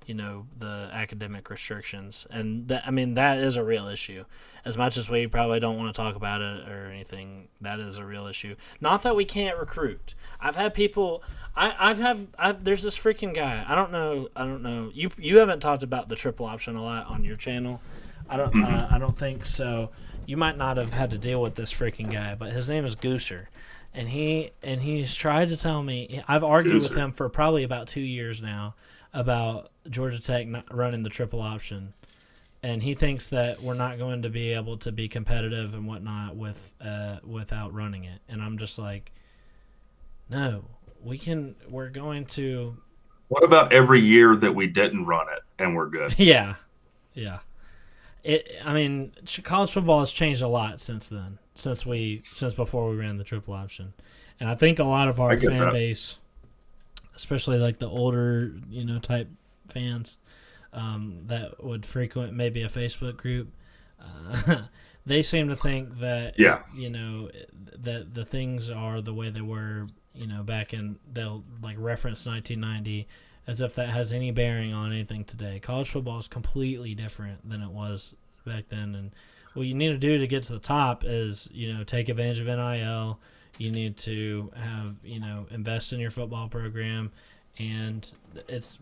the academic restrictions, and that is a real issue. As much as we probably don't want to talk about it or anything, that is a real issue. Not that we can't recruit. I've had people. There's this freaking guy. I don't know. You haven't talked about the triple option a lot on your channel. I don't think so. You might not have had to deal with this freaking guy, but his name is Gooser, and he's tried to tell me. I've argued with him for probably about 2 years now about Georgia Tech not running the triple option, and he thinks that we're not going to be able to be competitive and whatnot without running it. And I'm just like, no, we're going to. What about every year that we didn't run it and we're good? Yeah. College football has changed a lot since then, since before we ran the triple option, and I think a lot of our fan base, especially like the older, type fans, that would frequent maybe a Facebook group, they seem to think that that the things are the way they were, back in, they'll like reference 1990. As if that has any bearing on anything today. College football is completely different than it was back then. And what you need to do to get to the top is, take advantage of NIL. You need to have, invest in your football program. And it's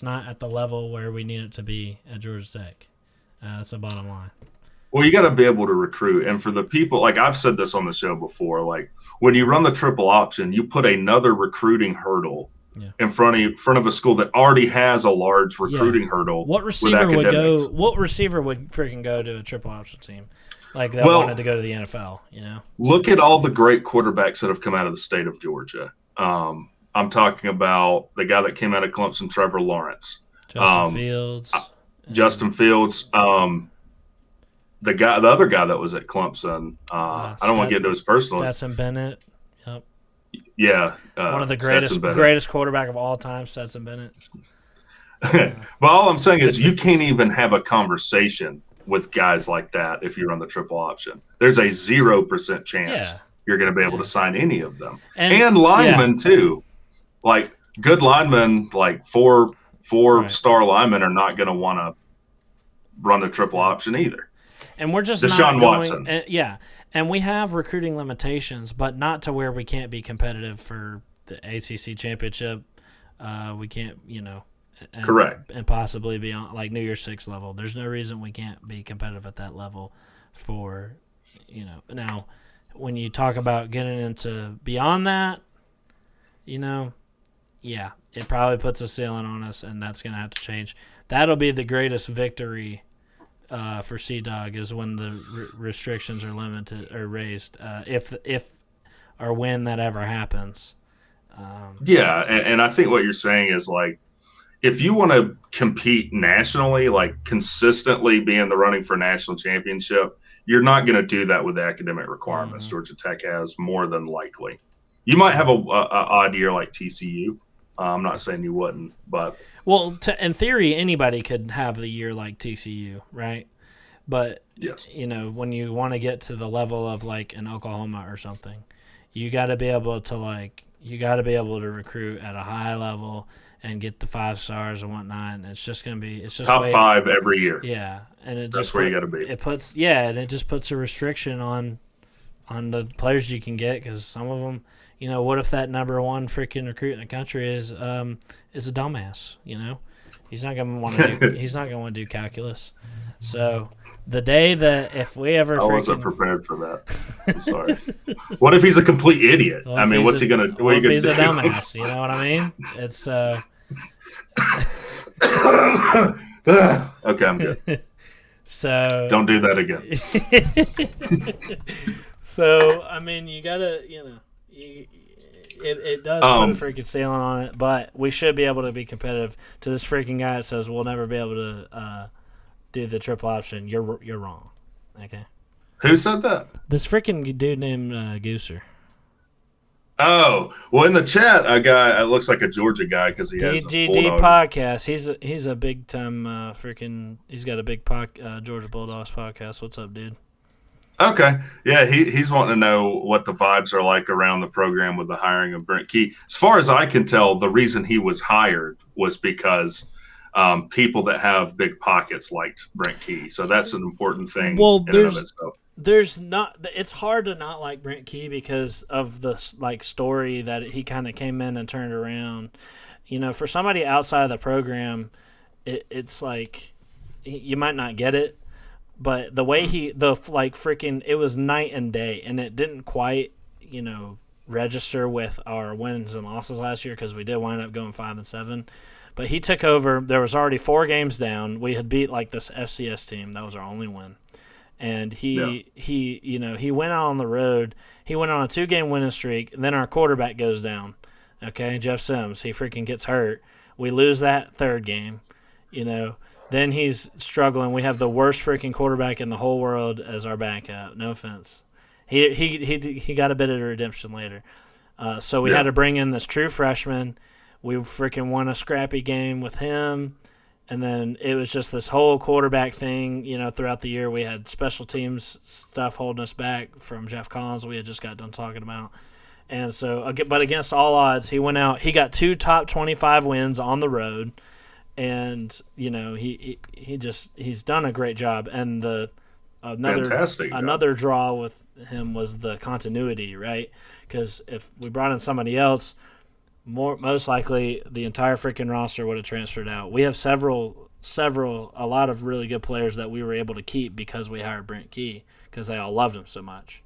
not at the level where we need it to be at Georgia Tech. That's the bottom line. Well, you got to be able to recruit. And for the people, like I've said this on the show before, like when you run the triple option, you put another recruiting hurdle in front of a school that already has a large recruiting hurdle. What receiver would go? What receiver would freaking go to a triple option team? Like that wanted to go to the NFL. Look at all the great quarterbacks that have come out of the state of Georgia. I'm talking about the guy that came out of Clemson, Trevor Lawrence, Justin Fields, the other guy that was at Clemson. I don't want to get into his personal. Stetson Bennett. Yep. Yeah, one of the greatest quarterback of all time, Stetson Bennett. But all I'm saying is you can't even have a conversation with guys like that if you run the triple option. There's a 0% chance you're going to be able to sign any of them. And linemen too. Like good linemen, like four star linemen are not going to want to run the triple option either. And we're just Deshaun Watson. And we have recruiting limitations, but not to where we can't be competitive for the ACC championship. We can't, correct, and possibly be on like New Year's Six level. There's no reason we can't be competitive at that level. For, now when you talk about getting into beyond that, it probably puts a ceiling on us, and that's going to have to change. That'll be the greatest victory. For Sea-Dog is when the restrictions are limited or raised, if or when that ever happens. And I think what you're saying is like, if you want to compete nationally, like consistently be in the running for national championship, you're not going to do that with the academic requirements Georgia Tech has, more than likely. You might have a odd year like TCU. I'm not saying you wouldn't, but in theory, anybody could have the year like TCU, right? But yes. When you want to get to the level of like an Oklahoma or something, you got to be able to recruit at a high level and get the 5 stars and whatnot. And it's just going to be top 5 every year. Yeah, and that's where you got to be. And it just puts a restriction on the players you can get, because some of them. What if that number one freaking recruit in the country is a dumbass? He's not gonna want to do calculus. So the day that if we ever, I wasn't prepared for that. I'm sorry. What if he's a complete idiot? Well, I mean, what's he gonna? What are you gonna he's do? a dumbass. You know what I mean? It's Okay, I'm good. So don't do that again. So I mean, you gotta, It does put a freaking ceiling on it, but we should be able to be competitive. To this freaking guy that says we'll never be able to do the triple option, you're wrong. Okay. Who said that? This freaking dude named Gooser. Oh, well, in the chat, a guy, it looks like a Georgia guy because he has a DGD podcast. He's a big time he's got a big Georgia Bulldogs podcast. What's up, dude? Okay. Yeah, he's wanting to know what the vibes are like around the program with the hiring of Brent Key. As far as I can tell, the reason he was hired was because people that have big pockets liked Brent Key. So that's an important thing Well, in and of itself. there's not. It's hard to not like Brent Key because of the story that he kind of came in and turned around. For somebody outside of the program, it's like you might not get it, but the way it was night and day, and it didn't quite register with our wins and losses last year because we did wind up going 5-7. But he took over. There was already 4 games down. We had beat this FCS team. That was our only win. And he went out on the road. He went on a 2-game winning streak. And then our quarterback goes down. Okay, Jeff Sims. He freaking gets hurt. We lose that 3rd game. Then he's struggling. We have the worst freaking quarterback in the whole world as our backup. No offense. He got a bit of a redemption later. So we had to bring in this true freshman. We freaking won a scrappy game with him. And then it was just this whole quarterback thing, throughout the year. We had special teams stuff holding us back from Jeff Collins we had just got done talking about. And so, but against all odds, he went out. He got 2 top 25 wins on the road. And, he's done a great job. And another draw with him was the continuity, right? Because if we brought in somebody else, most likely the entire freaking roster would have transferred out. We have a lot of really good players that we were able to keep because we hired Brent Key because they all loved him so much.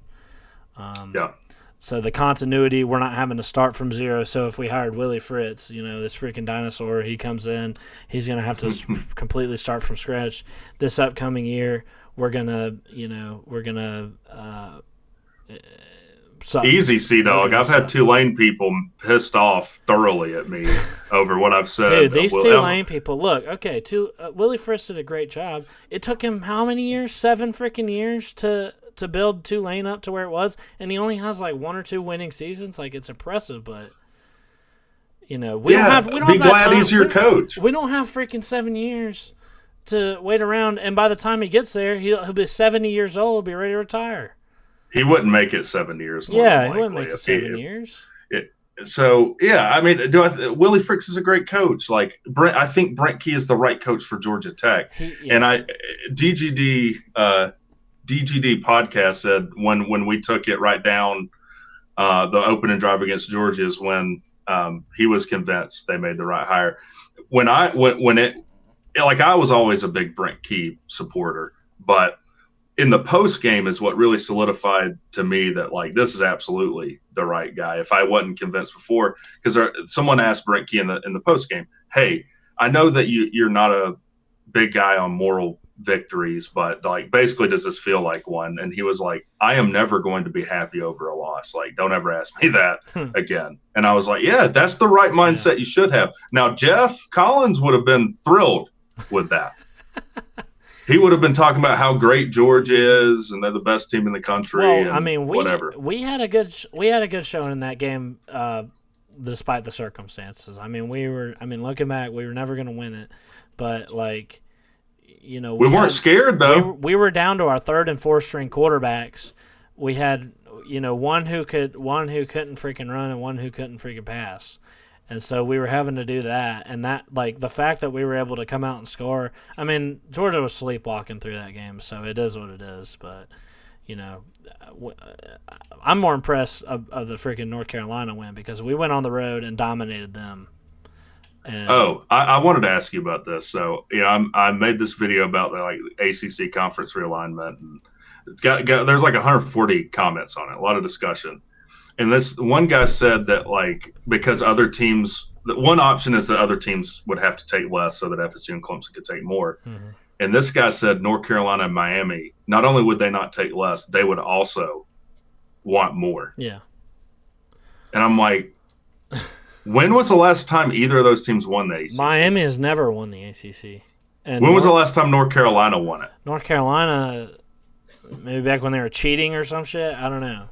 So the continuity, we're not having to start from zero. So if we hired Willie Fritz, this freaking dinosaur, he comes in, he's going to have to completely start from scratch. This upcoming year, we're gonna easy, C-Dog. I've had Tulane people pissed off thoroughly at me over what I've said. Dude, these Tulane people, look, okay, Willie Fritz did a great job. It took him how many years? 7 freaking years to build Tulane up to where it was, and he only has 1 or 2 winning seasons. It's impressive, but we don't have be that glad time. He's your coach. We don't have freaking 7 years to wait around, and by the time he gets there, he'll be 70 years old, he'll be ready to retire. He wouldn't make it 7 years. He wouldn't make it 7 years. Willie Fritz is a great coach. Brent, I think Brent Key is the right coach for Georgia Tech. And DGD podcast said when we took it right down the opening drive against Georgia is when he was convinced they made the right hire. I was always a big Brent Key supporter, but in the post game is what really solidified to me that this is absolutely the right guy. If I wasn't convinced before, because someone asked Brent Key in the post game, "Hey, I know that you're not a big guy on moral victories, but basically, does this feel like one?" And he was like, "I am never going to be happy over a loss. Don't ever ask me that again." And I was like, "Yeah, that's the right mindset you should have." Now, Jeff Collins would have been thrilled with that. He would have been talking about how great Georgia is, and they're the best team in the country. Well, whatever. We had a good showing in that game, despite the circumstances. Looking back, we were never going to win it, but we weren't scared though. We were down to our 3rd and 4th string quarterbacks. We had one who couldn't freaking run and one who couldn't freaking pass. And so we were having to do that, and that the fact that we were able to come out and score. Georgia was sleepwalking through that game, so it is what it is. But I'm more impressed of the freaking North Carolina win because we went on the road and dominated them. And I wanted to ask you about this. So I made this video about the ACC conference realignment, and it's got there's 140 comments on it, a lot of discussion. And this one guy said that because other teams, one option is that other teams would have to take less so that FSU and Clemson could take more. Mm-hmm. And this guy said North Carolina and Miami, not only would they not take less, they would also want more. Yeah. And I'm like, when was the last time either of those teams won the ACC? Miami has never won the ACC. And when was the last time North Carolina won it? North Carolina, maybe back when they were cheating or some shit. I don't know.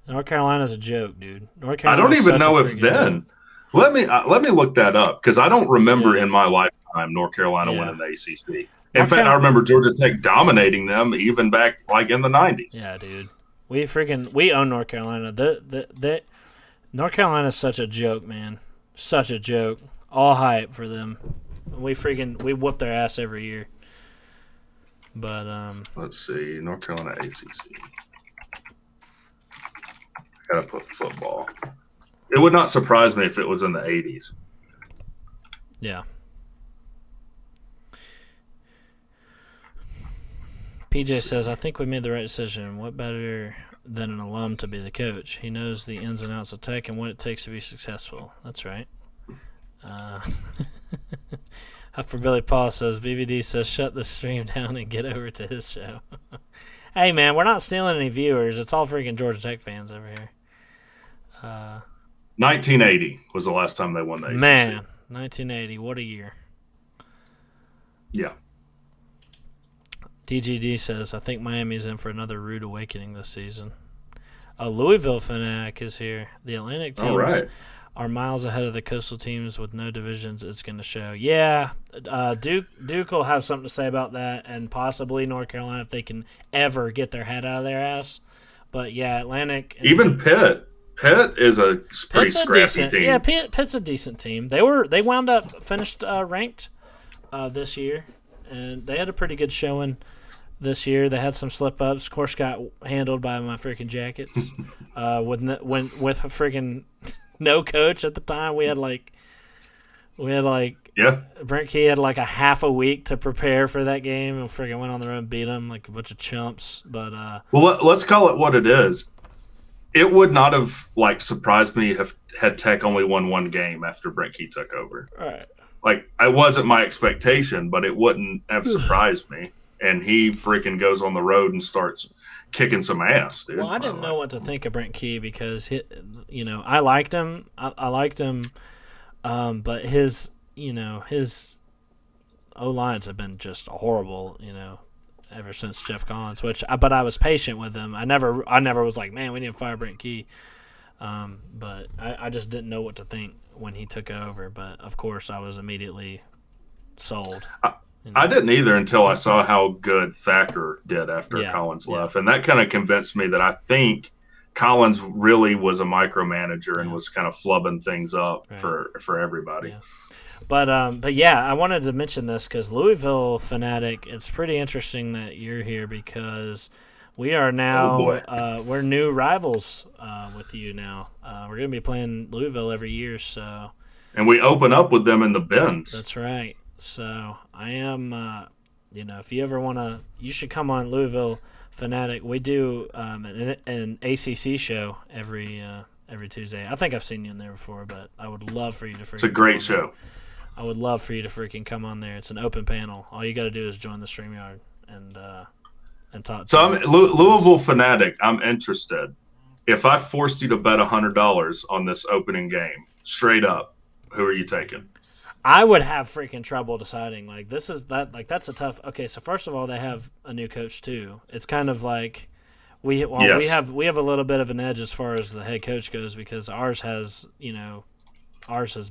North Carolina's a joke, dude. North Carolina. I don't even know if then. Let me look that up because I don't remember in my lifetime North Carolina winning the ACC. In fact, I remember Georgia Tech dominating them even back in the 90s. Yeah, dude. We own North Carolina. North Carolina's such a joke, man. Such a joke. All hype for them. We whoop their ass every year. But let's see, North Carolina ACC. Gotta put football. It would not surprise me if it was in the 80s. yeah. PJ says, I think we made the right decision. What better than an alum to be the coach? He knows the ins and outs of tech and what it takes to be successful. That's right. For Billy Paul says, BVD says, shut the stream down and get over to his show. Hey, man, we're not stealing any viewers. It's all freaking Georgia Tech fans over here. 1980 was the last time they won the ACC. Man, 1980. What a year. Yeah. DGD says, I think Miami's in for another rude awakening this season. A Louisville fanatic is here. The Atlantic teams All right. are miles ahead of the coastal teams with no divisions. It's going to show. Yeah, Duke will have something to say about that, and possibly North Carolina if they can ever get their head out of their ass. But, yeah, Atlantic. Even Pitt. Pitt is a pretty scrappy team. Yeah, Pitt's a decent team. They wound up finished ranked this year, and they had a pretty good showing this year. They had some slip-ups. Of course, got handled by my freaking Jackets. With a freaking no coach at the time, we had Yeah. Brent Key had like a half a week to prepare for that game and freaking went on the road and beat them like a bunch of chumps. But well, let's call it what it is. It would not have surprised me if had Tech only won one game after Brent Key took over. all right. It wasn't my expectation, but it wouldn't have surprised me. And he freaking goes on the road and starts kicking some ass, dude. Well, I didn't know what to think of Brent Key because I liked him. I liked him, but his O-lines have been just horrible, ever since Jeff Collins. But I was patient with him. I never was like, man, we need to fire Brent Key. But I just didn't know what to think when he took over. But of course, I was immediately sold. I didn't either until I saw how good Thacker did after Collins left. And that kind of convinced me that I think Collins really was a micromanager and was kind of flubbing things up for everybody. Yeah. But yeah, I wanted to mention this because Louisville fanatic, it's pretty interesting that you're here because we are now we're new rivals with you now. We're going to be playing Louisville every year. And we open up with them in the Bends. That's right. So I am, if you ever want to, you should come on Louisville Fanatic. We do an ACC show every Tuesday. I think I've seen you in there before, but I would love for you to freaking. It's a great show. I would love for you to freaking come on there. It's an open panel. All you got to do is join the StreamYard and talk. So I'm Louisville Fanatic. I'm interested. If I forced you to bet $100 on this opening game, straight up, who are you taking? I would have freaking trouble deciding. That's a tough. Okay, so first of all, they have a new coach too. It's kind of like we have a little bit of an edge as far as the head coach goes because ours has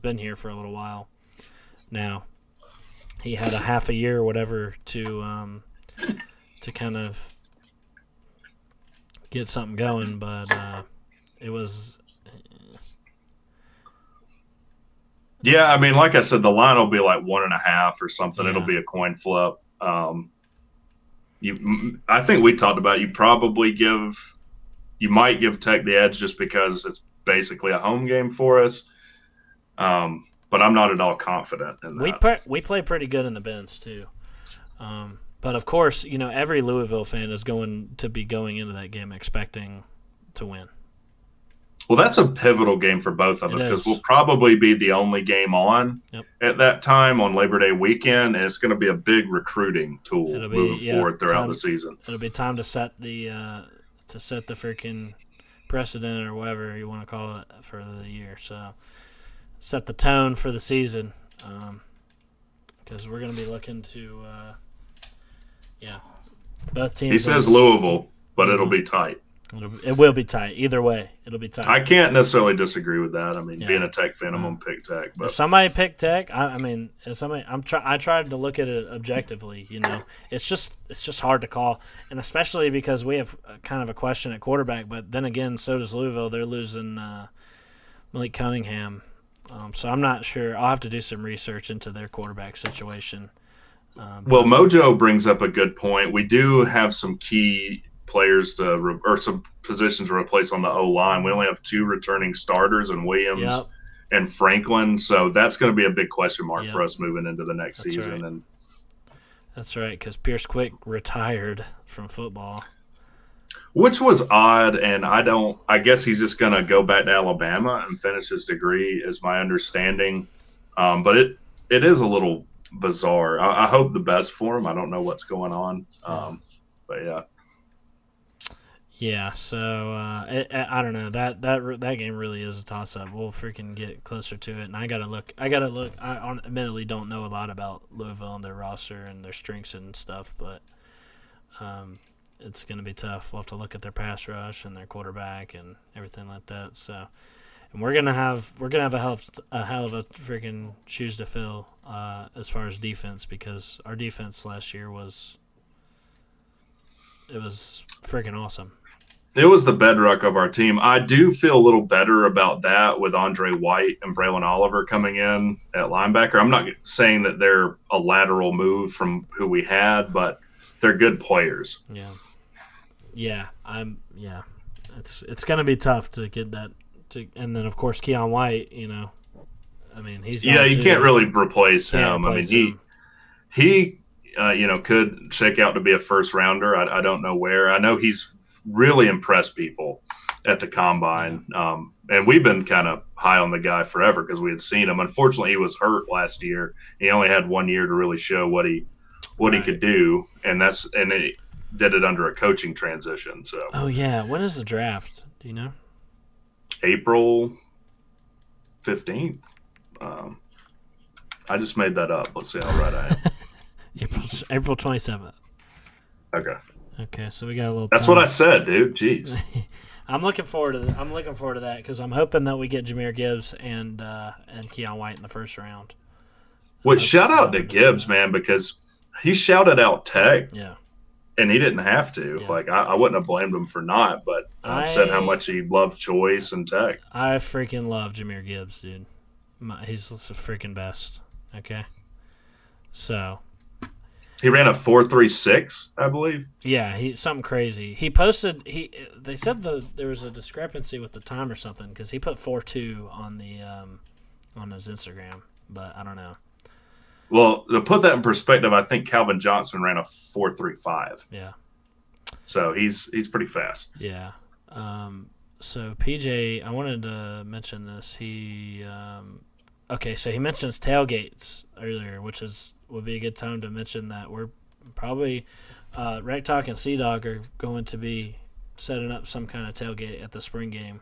been here for a little while now. He had a half a year or whatever to kind of get something going, but it was. Yeah, I mean, like I said, the line will be like 1.5 or something. Yeah. It'll be a coin flip. I think we talked about you might give Tech the edge just because it's basically a home game for us. But I'm not at all confident in that. We play pretty good in the Bends too. But of course, every Louisville fan is going to be going into that game expecting to win. Well, that's a pivotal game for both of us because we'll probably be the only game on at that time on Labor Day weekend, and it's going to be a big recruiting tool moving forward throughout the season. It'll be time to set the freaking precedent or whatever you want to call it for the year. So set the tone for the season because we're going to be looking to both teams. He says Louisville, but it'll be tight. It will be tight. Either way, it'll be tight. I can't necessarily disagree with that. I mean, being a Tech fan, I'm going to pick Tech. But if somebody picked Tech, I tried to look at it objectively. It's just hard to call, and especially because we have kind of a question at quarterback. But then again, so does Louisville. They're losing Malik Cunningham So I'm not sure. I'll have to do some research into their quarterback situation. Well, Mojo brings up a good point. We do have some key players or some positions to replace on the O line. We only have 2 returning starters in Williams Yep. and Franklin, so that's going to be a big question mark Yep. for us moving into the next That's season. right. And That's right, because Pierce Quick retired from football. which was odd, and I guess he's just going to go back to Alabama and finish his degree, is my understanding. But it is a little bizarre. I hope the best for him. I don't know what's going on, but yeah. Yeah, so I don't know. That game really is a toss up. We'll freaking get closer to it, and I gotta look. I admittedly don't know a lot about Louisville and their roster and their strengths and stuff, but it's gonna be tough. We'll have to look at their pass rush and their quarterback and everything like that. So, and we're gonna have a hell of a freaking shoes to fill as far as defense, because our defense last year was freaking awesome. It was the bedrock of our team. I do feel a little better about that with Andre White and Braylon Oliver coming in at linebacker. I'm not saying that they're a lateral move from who we had, but they're good players. Yeah. It's gonna be tough to get that. And then of course Keon White. I mean he's you can't really replace him. Replace him. He could shake out to be a first rounder. I don't know where. I know he's really impressed people at the combine. And we've been kind of high on the guy forever because we had seen him. Unfortunately, he was hurt last year. He only had 1 year to really show what he could do, and he did it under a coaching transition. So. Oh yeah, when is the draft? Do you know? April 15th. I just made that up. Let's see how right I am. April 27th. Okay, so we got a little. That's time. what I said, dude. Jeez. I'm looking forward to that because I'm hoping that we get Jahmyr Gibbs and Keon White in the first round. Shout out to Gibbs, man, because he shouted out Tech. Yeah. And he didn't have to. Yeah. Like I wouldn't have blamed him for not, but said how much he loved Choice and Tech. I freaking love Jahmyr Gibbs, dude. He's the freaking best. Okay. So. He ran a 4.36, I believe. Yeah, something crazy. He posted. They said there was a discrepancy with the time or something because he put 4.2 on the on his Instagram, but I don't know. Well, to put that in perspective, I think Calvin Johnson ran a 4.35. Yeah. So he's pretty fast. Yeah. So PJ, I wanted to mention this. So he mentions tailgates earlier, which would be a good time to mention that we're probably Rec Talk and Sea Dog are going to be setting up some kind of tailgate at the spring game.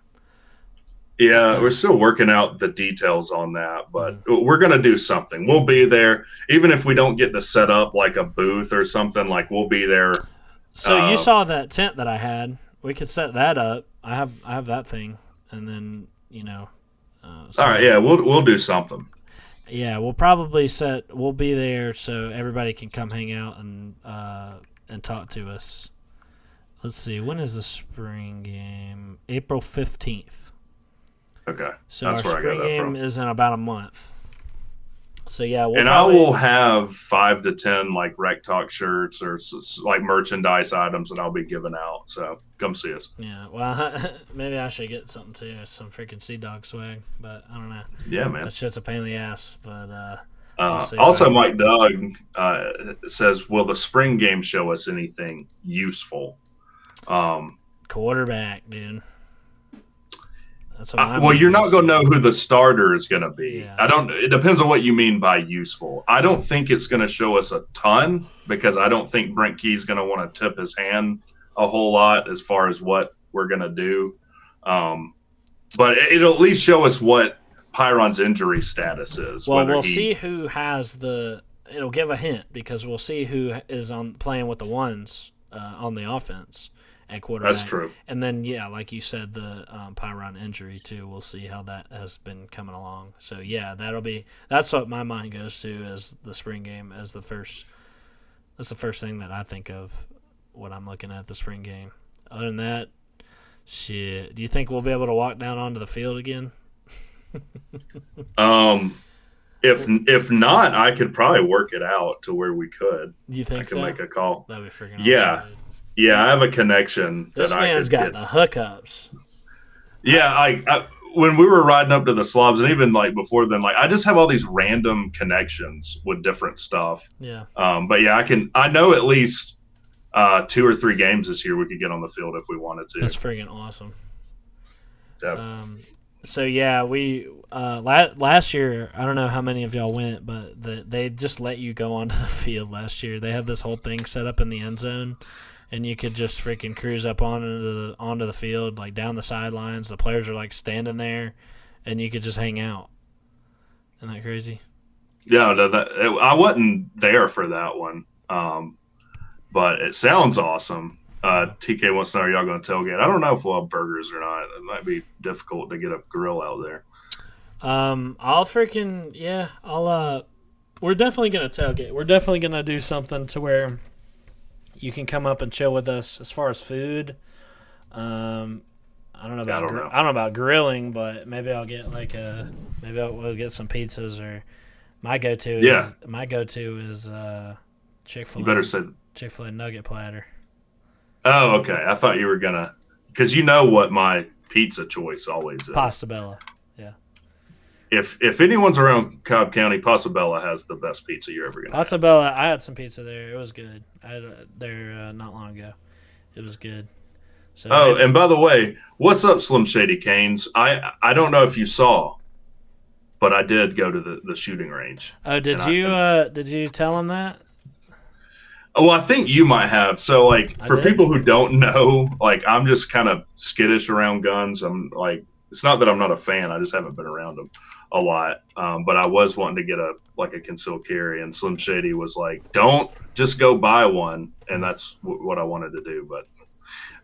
Yeah, we're still working out the details on that, but we're going to do something. We'll be there. Even if we don't get to set up like a booth or something, like we'll be there. So you saw that tent that I had. We could set that up. I have that thing. And then, all right, yeah, we'll do something. Yeah, we'll be there so everybody can come hang out and talk to us. Let's see, when is the spring game? April 15th. Okay, so that's our where I got spring that game from. is in about a month. So yeah, I will have 5 to 10 like Rec Talk shirts or like merchandise items that I'll be giving out. So come see us. Yeah, well, maybe I should get something too, some freaking Sea Dog swag, but I don't know. Yeah, man, that's just a pain in the ass. But also, Mike Doug says, "Will the spring game show us anything useful?" Quarterback, dude. Well, you're not going to know who the starter is going to be. Yeah. It depends on what you mean by useful. I don't think it's going to show us a ton because I don't think Brent Key's going to want to tip his hand a whole lot as far as what we're going to do. But it'll at least show us what Pyron's injury status is. Well, we'll see who has it'll give a hint because we'll see who is playing with the ones on the offense. At quarterback. That's true. And then, yeah, like you said, the Pyron injury, too. We'll see how that has been coming along. So, yeah, that's what my mind goes to as the spring game, as the first. That's the first thing that I think of when I'm looking at the spring game. Other than that, shit. Do you think we'll be able to walk down onto the field again? If not, I could probably work it out to where we could. You I think can so? make a call. That'd be freaking Yeah. awesome. Dude. Yeah, I have a connection This that I man's could got get. the hookups. Yeah, I when we were riding up to the slobs, and even like before then, like I just have all these random connections with different stuff. Yeah. But yeah, I know at least 2 or 3 games this year we could get on the field if we wanted to. That's freaking awesome. Yeah. So yeah, we last year, I don't know how many of y'all went, but they just let you go onto the field last year. They had this whole thing set up in the end zone, and you could just freaking cruise up onto the field, like down the sidelines. The players are like standing there, and you could just hang out. Isn't that crazy? Yeah, I wasn't there for that one, but it sounds awesome. TK wants to know, are y'all going to tailgate? I don't know if we'll have burgers or not. It might be difficult to get a grill out there. We're definitely going to tailgate. We're definitely going to do something to where you can come up and chill with us. As far as food, I don't know about I don't know about grilling, but maybe I'll get we'll get some pizzas, or my go-to is Chick-fil-A. You better say Chick-fil-A nugget platter. Oh, okay. I thought you were gonna, because you know what my pizza choice always is. Pasta Bella. Yeah. If anyone's around Cobb County, Pasta Bella has the best pizza you're ever gonna. Pasta Bella. I had some pizza there. It was good. I had there not long ago. It was good. So and by the way, what's up, Slim Shady Canes? I don't know if you saw, but I did go to the shooting range. Oh, did you tell him that? Well, I think you might have. So, like, for people who don't know, like, I'm just kind of skittish around guns. I'm like, it's not that I'm not a fan. I just haven't been around them a lot. But I was wanting to get a concealed carry, and Slim Shady was like, "Don't just go buy one," and that's what I wanted to do. But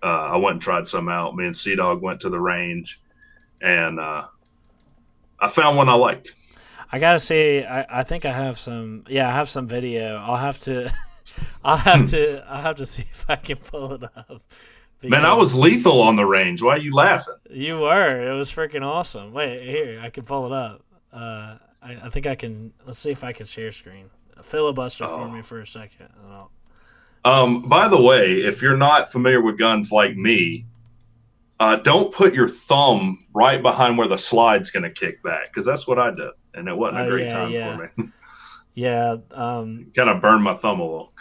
I went and tried some out. Me and Sea Dog went to the range, and I found one I liked. I gotta say, I think I have some. Yeah, I have some video. I'll have to see if I can pull it up. Man, I was lethal on the range. Why are you laughing? You were. It was freaking awesome. Wait, here, I can pull it up. I think I can. Let's see if I can share screen. Filibuster for me for a second. By the way, if you're not familiar with guns like me, don't put your thumb right behind where the slide's going to kick back, because that's what I did, and it wasn't a great time for me. Yeah. Kind of burned my thumb a little.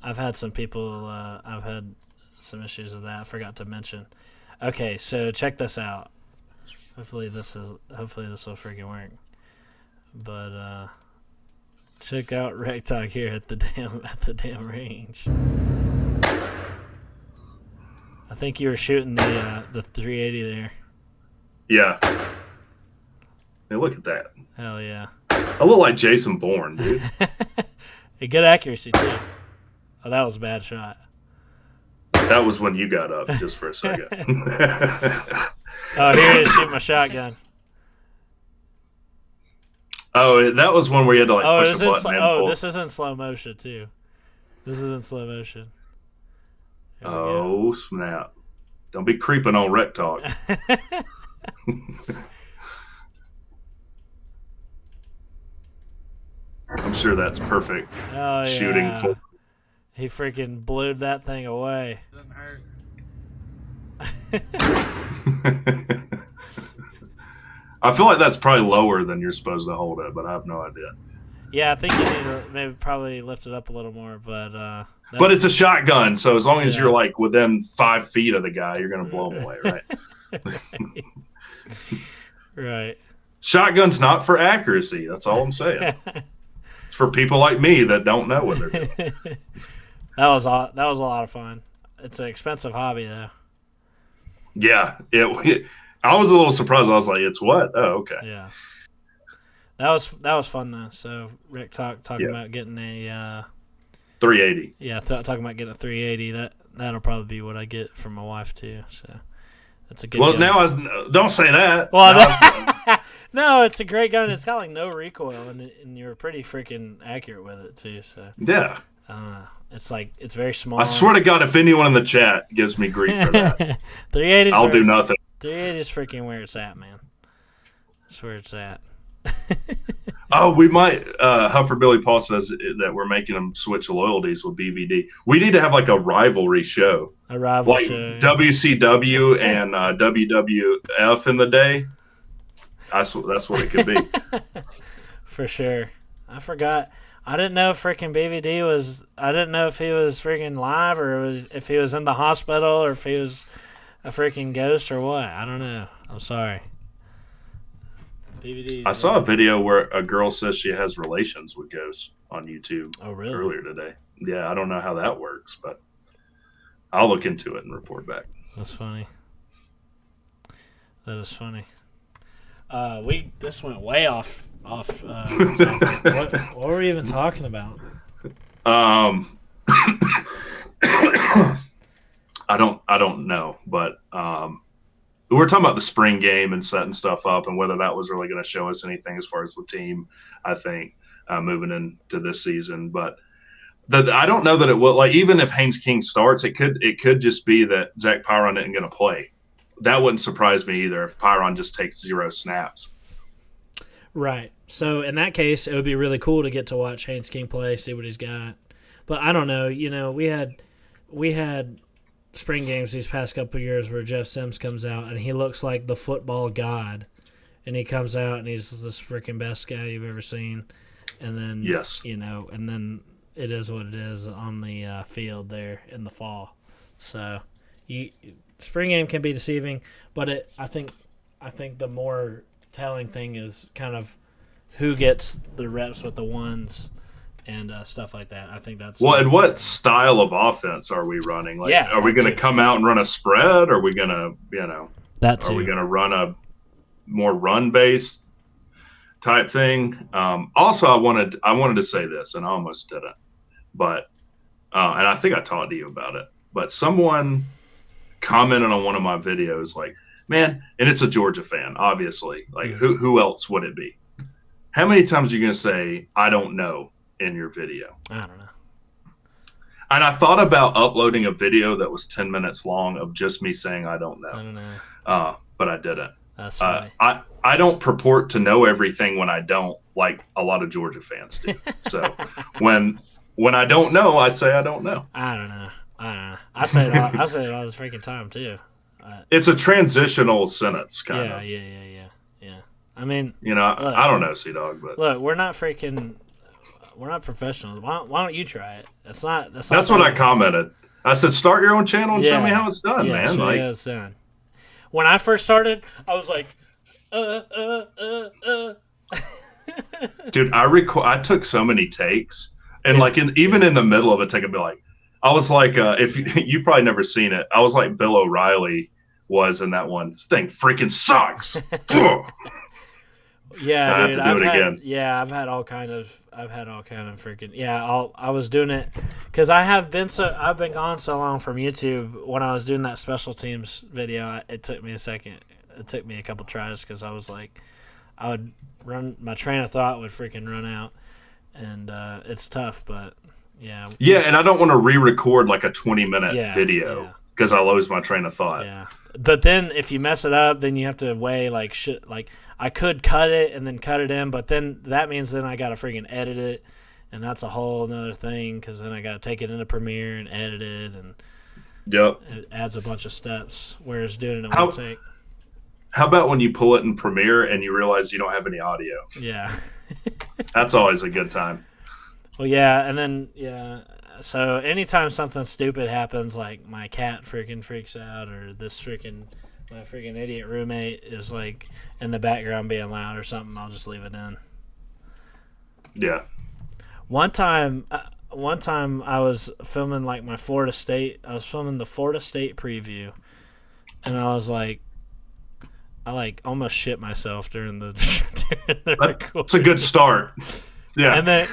I've had some people. I've had some issues with that. I forgot to mention. Okay, so check this out. Hopefully this will freaking work. But check out Rec Talk here at the damn range. I think you were shooting the 380 there. Yeah. Hey, look at that. Hell yeah. I look like Jason Bourne, dude. A good accuracy too. Oh, that was a bad shot. That was when you got up, just for a second. Oh, here it is, shoot my shotgun. Oh, that was one where you had to push a button and pull. This is in slow motion too. This is in slow motion. Oh, snap. Don't be creeping on Rec Talk. I'm sure that's perfect. Oh, yeah. Shooting full. He freaking blew that thing away. Doesn't hurt. I feel like that's probably lower than you're supposed to hold it, but I have no idea. Yeah, I think you need to maybe probably lift it up a little more, but but it's a shotgun, so as long as you're like within 5 feet of the guy, you're gonna blow him away, right? Right. Shotgun's not for accuracy. That's all I'm saying. It's for people like me that don't know what they're doing. That was a lot of fun. It's an expensive hobby, though. Yeah, I was a little surprised. I was like, "It's what? Oh, okay." Yeah, that was fun though. So Rick talking about getting a 380. Yeah, talking about getting a 380. That'll probably be what I get from my wife too. So that's a good. Well, gun. now don't say that. Well, no, it's a great gun. It's got like no recoil, and you're pretty freaking accurate with it too. So yeah. It's very small. I swear to God, if anyone in the chat gives me grief for that, 380. I'll do nothing. 380 is freaking where it's at, man. That's where it's at. Oh, we might. Huffer Billy Paul says that we're making them switch loyalties with BVD. We need to have like a rivalry show, A rival like show. Yeah. WCW and WWF in the day. That's what it could be. For sure. I forgot. I didn't know freaking BVD was. I didn't know if he was freaking live or if he was in the hospital or if he was a freaking ghost or what. I don't know. I'm sorry. BVD. I saw a video where a girl says she has relations with ghosts on YouTube. Oh, really? Earlier today. Yeah, I don't know how that works, but I'll look into it and report back. That's funny. That is funny. This went way off. What were we even talking about? I don't know, but we were talking about the spring game and setting stuff up and whether that was really going to show us anything as far as the team, I think, moving into this season. But I don't know that it will. Like, even if Haynes King starts, it could just be that Zach Pyron isn't going to play. That wouldn't surprise me either if Pyron just takes 0 snaps. Right. So in that case, it would be really cool to get to watch Haynes King play, see what he's got. But I don't know. You know, we had spring games these past couple of years where Jeff Sims comes out and he looks like the football god, and he comes out and he's this freaking best guy you've ever seen, and then yes, you know, and then it is what it is on the field there in the fall. So spring game can be deceiving, but I think the more telling thing is kind of who gets the reps with the ones and stuff like that. I think that's and what style of offense are we running? Like, yeah, are we going to come out and run a spread? Are we going to, that are we going to run a more run based type thing? Also, I wanted to say this, and I almost didn't, but and I think I talked to you about it. But someone commented on one of my videos, like, man, and it's a Georgia fan, obviously. Like, who else would it be? How many times are you going to say, I don't know, in your video? I don't know. And I thought about uploading a video that was 10 minutes long of just me saying, I don't know. I don't know. But I didn't. That's funny. I don't purport to know everything when I don't, like a lot of Georgia fans do. So when I don't know, I say I don't know. I don't know. I say it all this freaking time too. It's a transitional sentence, kind of. Yeah. I mean, look, I don't know, C-Dog, but look, we're not professionals. Why don't you try it? That's what I commented. I said, start your own channel and show me how it's done, man. Show me how it's done. When I first started, I was like, Dude, I took so many takes, and even in the middle of a take, I'd be like, I was like, if you probably never seen it, I was like Bill O'Reilly was in that one. This thing freaking sucks. Yeah, I dude, have to do it again. Yeah, I've had all kind of freaking. Yeah, I was doing it because I've been gone so long from YouTube. When I was doing that special teams video, it took me a second. It took me a couple tries because I was like, I would run, my train of thought would freaking run out, and it's tough, but yeah. Yeah, and I don't want to re-record like a 20-minute video because I lose my train of thought. Yeah, but then if you mess it up, then you have to weigh like shit. Like, I could cut it and then cut it in, but then that means then I got to freaking edit it, and that's a whole another thing because then I got to take it into Premiere and edit it, and it adds a bunch of steps, whereas doing it in one take. How about when you pull it in Premiere and you realize you don't have any audio? Yeah. That's always a good time. Well, yeah, and then, so anytime something stupid happens, like my cat freaking freaks out, or my freaking idiot roommate is like in the background being loud or something, I'll just leave it in. Yeah. One time I was filming like my Florida State. I was filming the Florida State preview, and I was like, I almost shit myself during the recording. It's a good start. Yeah. And then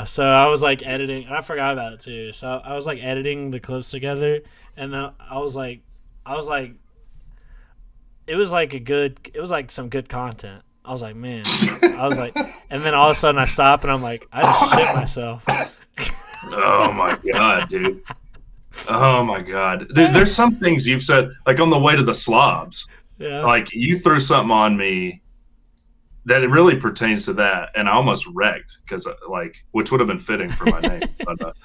so I was like editing, and I forgot about it too. So I was like editing the clips together, and then I was like it was like some good content. I was like, man. And then all of a sudden I stop and I'm like, I just shit myself. Oh my god, dude. Oh my god. There's some things you've said, like on the way to the slobs. Yeah. Like, you threw something on me that it really pertains to that, and I almost wrecked because which would have been fitting for my name, but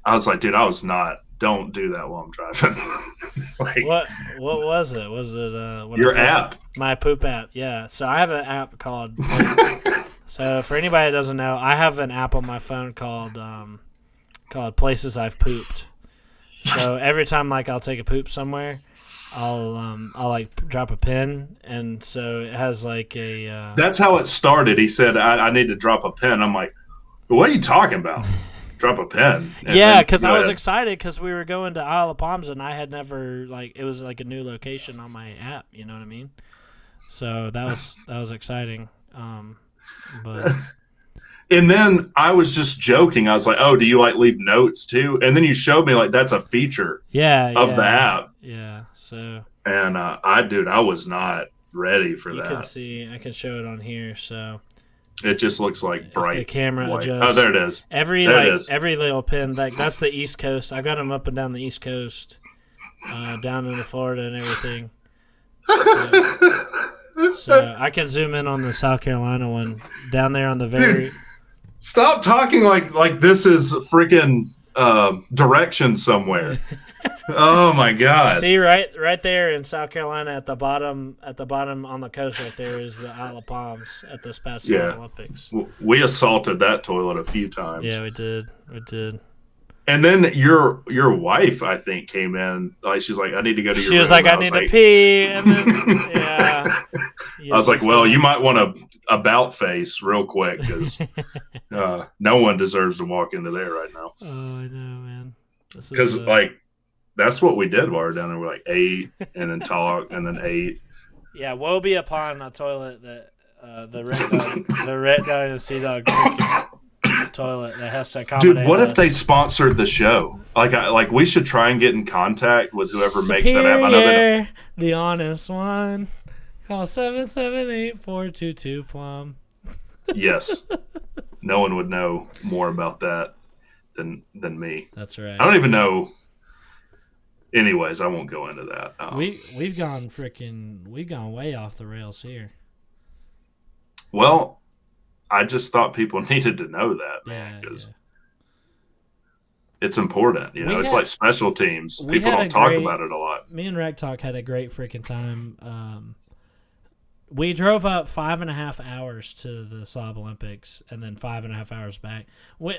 I was like, dude, I was not. Don't do that while I'm driving. What was it? Was it your app? My poop app. Yeah. So I have an app called. So for anybody that doesn't know, I have an app on my phone called Places I've Pooped. So every time I'll take a poop somewhere, I'll drop a pin, and so it has a. That's how it started. He said, I need to drop a pin. I'm like, what are you talking about? Drop a pen. Yeah, because I was excited because we were going to Isle of Palms, and I had never it was a new location on my app. You know what I mean? So that was exciting. But and then I was just joking. I was like, "Oh, do you leave notes too?" And then you showed me that's a feature. Of the app. Yeah. So. And I was not ready for that. You can see. I can show it on here. So. It just looks like bright. If the camera white. adjusts. Oh, there it is. Every little pin, that's the East Coast. I got them up and down the East Coast, down into Florida and everything. So I can zoom in on the South Carolina one down there on the very. Dude, stop talking like this is freaking direction somewhere. Oh my God! See right there in South Carolina at the bottom on the coast right there is the Isle of Palms at this past Summer Olympics. We assaulted that toilet a few times. Yeah, we did. And then your wife, I think, came in. She's like, I need to go to your room. She was like, I need to pee. And then, yeah. I was like, well, you might want to about face real quick because no one deserves to walk into there right now. Oh, I know, man. Because, that's what we did while we were down there. We ate and then talked and then ate. Yeah, woe be upon a toilet that the red dog and the sea dog toilet that has to accommodate. Dude, what if they sponsored the show? We should try and get in contact with whoever makes that app. I know the honest one. Call 778-422-PLUM. Yes. No one would know more about that than me. That's right. I don't even know. Anyways, I won't go into that. We've gone way off the rails here. Well, I just thought people needed to know that, man, because it's important. It's like special teams. People don't talk about it a lot. Me and Rec Talk had a great freaking time. We drove up 5.5 hours to the Slob Olympics and then 5.5 hours back. Now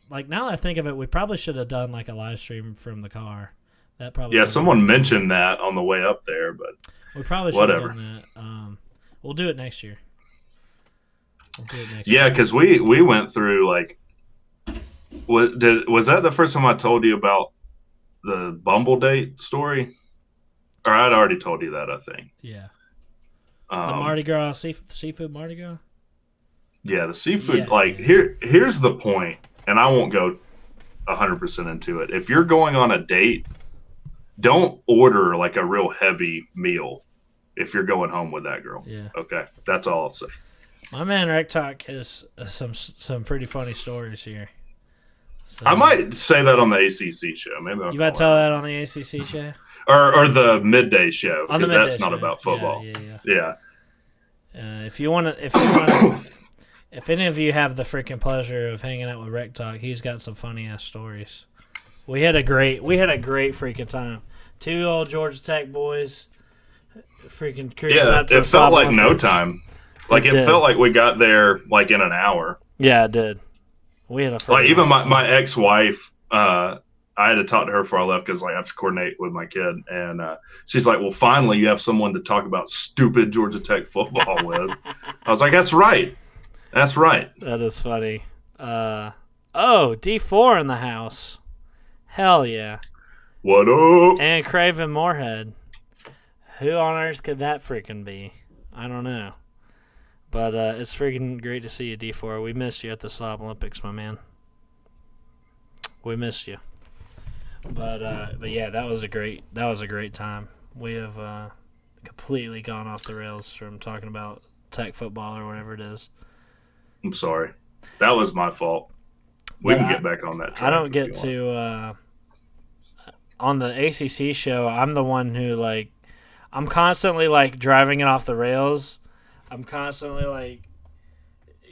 that I think of it, we probably should have done a live stream from the car. That probably someone mentioned that on the way up there, but we probably should have done that. We'll do it next year. Yeah, because we went through was that the first time I told you about the Bumble date story? Or I'd already told you that, I think. Yeah. The Mardi Gras seafood Mardi Gras. Yeah, the seafood. Here's the point, and I won't go 100% into it. If you're going on a date, don't order a real heavy meal if you're going home with that girl. Yeah. Okay, that's all I'll say. My man Rec Talk has some pretty funny stories here. So, I might say that on the ACC show. Maybe you might tell that on the ACC show or the midday show because that's not about football. Yeah. If any of you have the freaking pleasure of hanging out with Rec Talk, he's got some funny ass stories. We had a great freaking time. 2 old Georgia Tech boys, freaking cruising out to it felt like no time. It felt like we got there in an hour. Yeah, it did. We had a even my ex-wife. I had to talk to her before I left because I have to coordinate with my kid, and she's like, "Well, finally, you have someone to talk about stupid Georgia Tech football with." I was like, "That's right. That's right." That is funny. D4 in the house. Hell yeah. What up? And Craven Moorhead. Who on earth could that freaking be? I don't know. But it's freaking great to see you, D4. We missed you at the Slob Olympics, my man. We missed you. But yeah, that was a great time. We have completely gone off the rails from talking about Tech football or whatever it is. I'm sorry. That was my fault. We can get back on that track. I don't get to on the ACC show. I'm the one who I'm constantly driving it off the rails, I'm constantly like,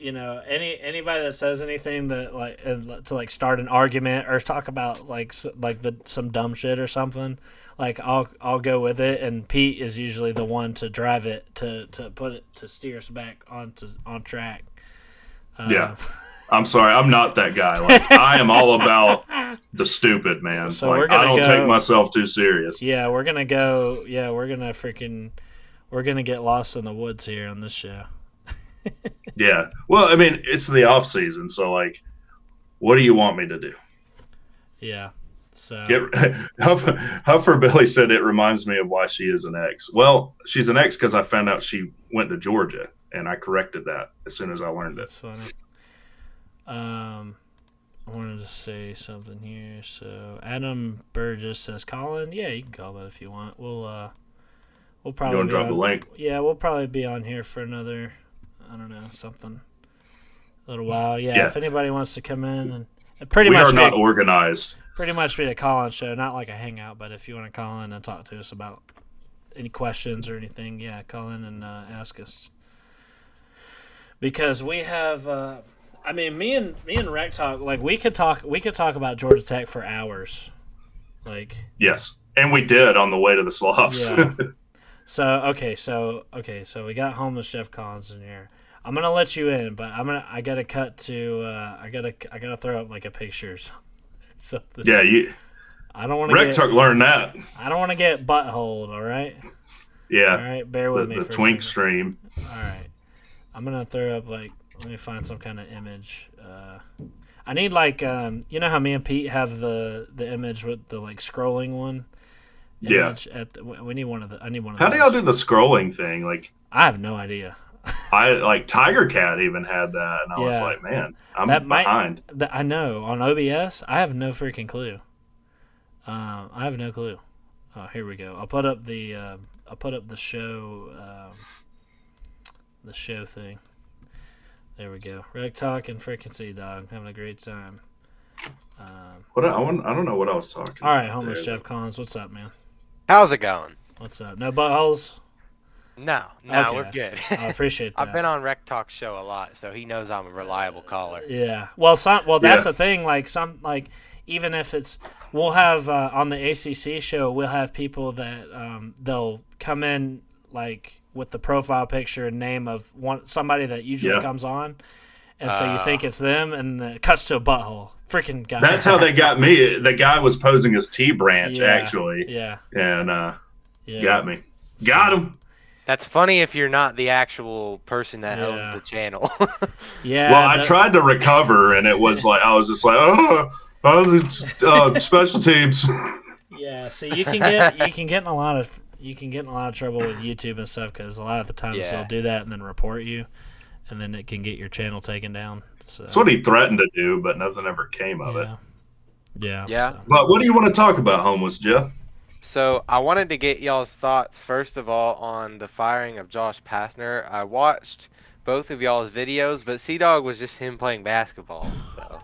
anybody that says anything that to like start an argument or talk about like some dumb shit or something, like I'll go with it, and Pete is usually the one to drive it to put it to steer us back on track. Yeah. I'm sorry, I'm not that guy. Like I am all about the stupid, man. So like I don't take myself too serious. Yeah, we're gonna go. Yeah, we're gonna get lost in the woods here on this show. Yeah. Well, I mean, it's the off season, so like, what do you want me to do? Yeah. So Huffer Billy said it reminds me of why she is an ex. Well, she's an ex because I found out she went to Georgia, and I corrected that as soon as I learned That's it. funny. I wanted to say something here. So Adam Burgess says, "Colin, yeah, you can call that if you want. We'll probably You want to drop the link? Yeah, we'll probably be on here for another, I don't know, something, a little while. Yeah. If anybody wants to come in and We are not organized. Pretty much be a call-in show, not like a hangout. But if you want to call in and talk to us about any questions or anything, yeah, call in and ask us. Because we have, I mean, me and Rec talk. Like we could talk about Georgia Tech for hours. Like Yes, and we did on the way to the Sloughs. Yeah. So we got homeless Jeff Collins in here. I'm gonna let you in, but I gotta cut to I gotta throw up like a pictures. Something. Yeah, I don't want to Rec Talk learned that. I don't want to get buttholed. All right. Yeah. All right. Bear with me. The for twink a second. stream. All right. I'm gonna throw up like. Let me find some kind of image. I need like you know how me and Pete have the image with the like scrolling one. Yeah. We need one of the. I need one of. How those. do y'all do the scrolling thing? Like I have no idea. I like Tiger Cat even had that, and I was like, man, I'm behind. I know on OBS. I have no freaking clue. I have no clue. Oh, here we go. I'll put up the show. The show thing. There we go. Rec Talk and freaking Sea Dog having a great time. I don't know what I was talking. All right, homeless Jeff Collins, what's up, man? How's it going? What's up? No buttholes? No, Okay. we're good. I appreciate that. I've been on Rec Talk show a lot, so he knows I'm a reliable caller. Yeah. Well, that's the thing. Like even if it's, we'll have on the ACC show, we'll have people that they'll come in like with the profile picture and name of somebody that usually comes on, and so you think it's them, and then it cuts to a butthole. Freaking guy. That's how they got me. The guy was posing as T Branch actually. Yeah. And got me. Got him. That's funny if you're not the actual person that owns the channel. Yeah. Well, I tried to recover, and it was like I was just like, special teams. Yeah. So you can get in a lot of trouble with YouTube and stuff because a lot of the times they'll do that and then report you, and then it can get your channel taken down. So. That's what he threatened to do, but nothing ever came of it. Yeah. Yeah. So. But what do you want to talk about, homeless Jeff? So I wanted to get y'all's thoughts, first of all, on the firing of Josh Pastner. I watched both of y'all's videos, but Sea-Dog was just him playing basketball. So.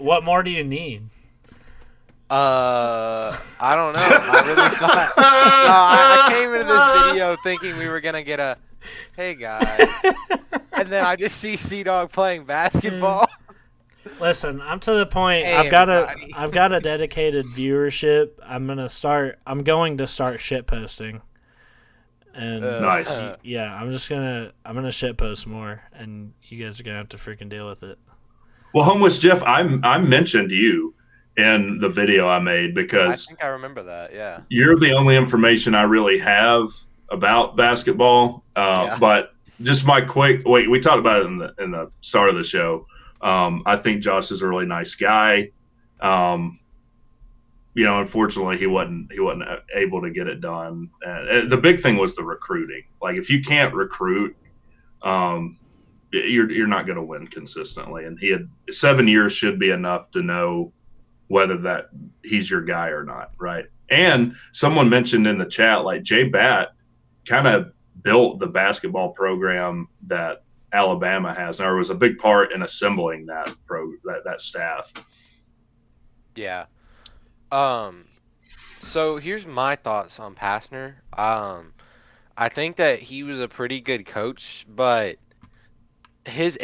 What more do you need? I don't know. I really thought. I came into this video thinking we were gonna get a, hey guys, and then I just see Sea-Dog playing basketball. Listen, I'm to the point. Hey, I've got a dedicated viewership. I'm going to start shit posting. And Nice. Yeah, I'm gonna shit post more, and you guys are gonna have to freaking deal with it. Well, homeless Jeff, I mentioned you in the video I made because I think I remember that. Yeah. You're the only information I really have about basketball. But just my quick we talked about it in the start of the show. I think Josh is a really nice guy. Unfortunately, he wasn't able to get it done. And the big thing was the recruiting. Like, if you can't recruit, you're not going to win consistently. And he had 7 years should be enough to know whether that he's your guy or not, right? And someone mentioned in the chat, like Jay Batt kind of built the basketball program that Alabama has, or was a big part in assembling that staff. Yeah. So here's my thoughts on Pastner. I think that he was a pretty good coach, but his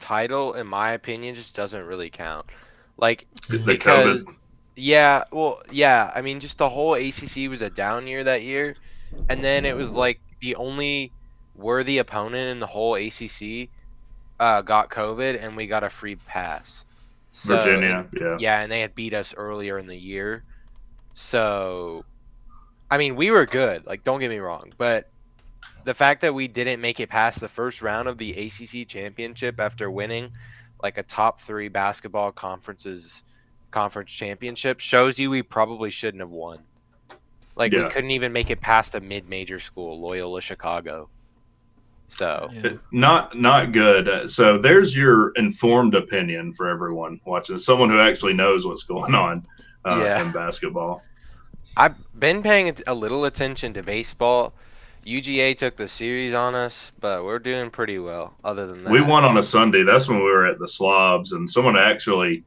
title, in my opinion, just doesn't really count. Like, The because, COVID. yeah, well, yeah, I mean, just the whole ACC was a down year that year, and then it was like the only worthy opponent in the whole ACC got COVID, and we got a free pass. So, and Virginia, yeah. yeah, and they had beat us earlier in the year. So, I mean, we were good, like, don't get me wrong, but the fact that we didn't make it past the first round of the ACC championship after winning like a top 3 basketball conference championship shows you we probably shouldn't have won. Like we Yeah. couldn't even make it past a mid-major school, Loyola Chicago. So, Yeah. Not good. So there's your informed opinion for everyone watching. Someone who actually knows what's going on yeah. in basketball. I've been paying a little attention to baseball. UGA took the series on us, but we're doing pretty well other than that. We won on a Sunday. That's when we were at the Slobs, and someone actually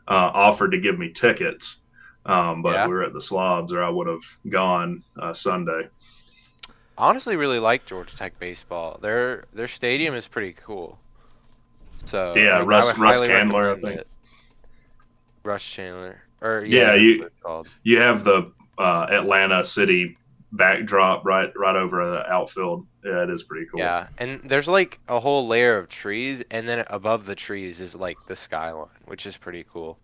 offered to give me tickets. But Yeah. we were at the Slobs, or I would have gone Sunday. I honestly really like Georgia Tech baseball. Their stadium is pretty cool. So Yeah, like, Russ I would highly Chandler, I recommend think. it. Russ Chandler, or Yeah, that's you what it's called. you have the Atlanta City backdrop right over the outfield. Yeah, it is pretty cool. Yeah, and there's like a whole layer of trees, and then above the trees is like the skyline, which is pretty cool.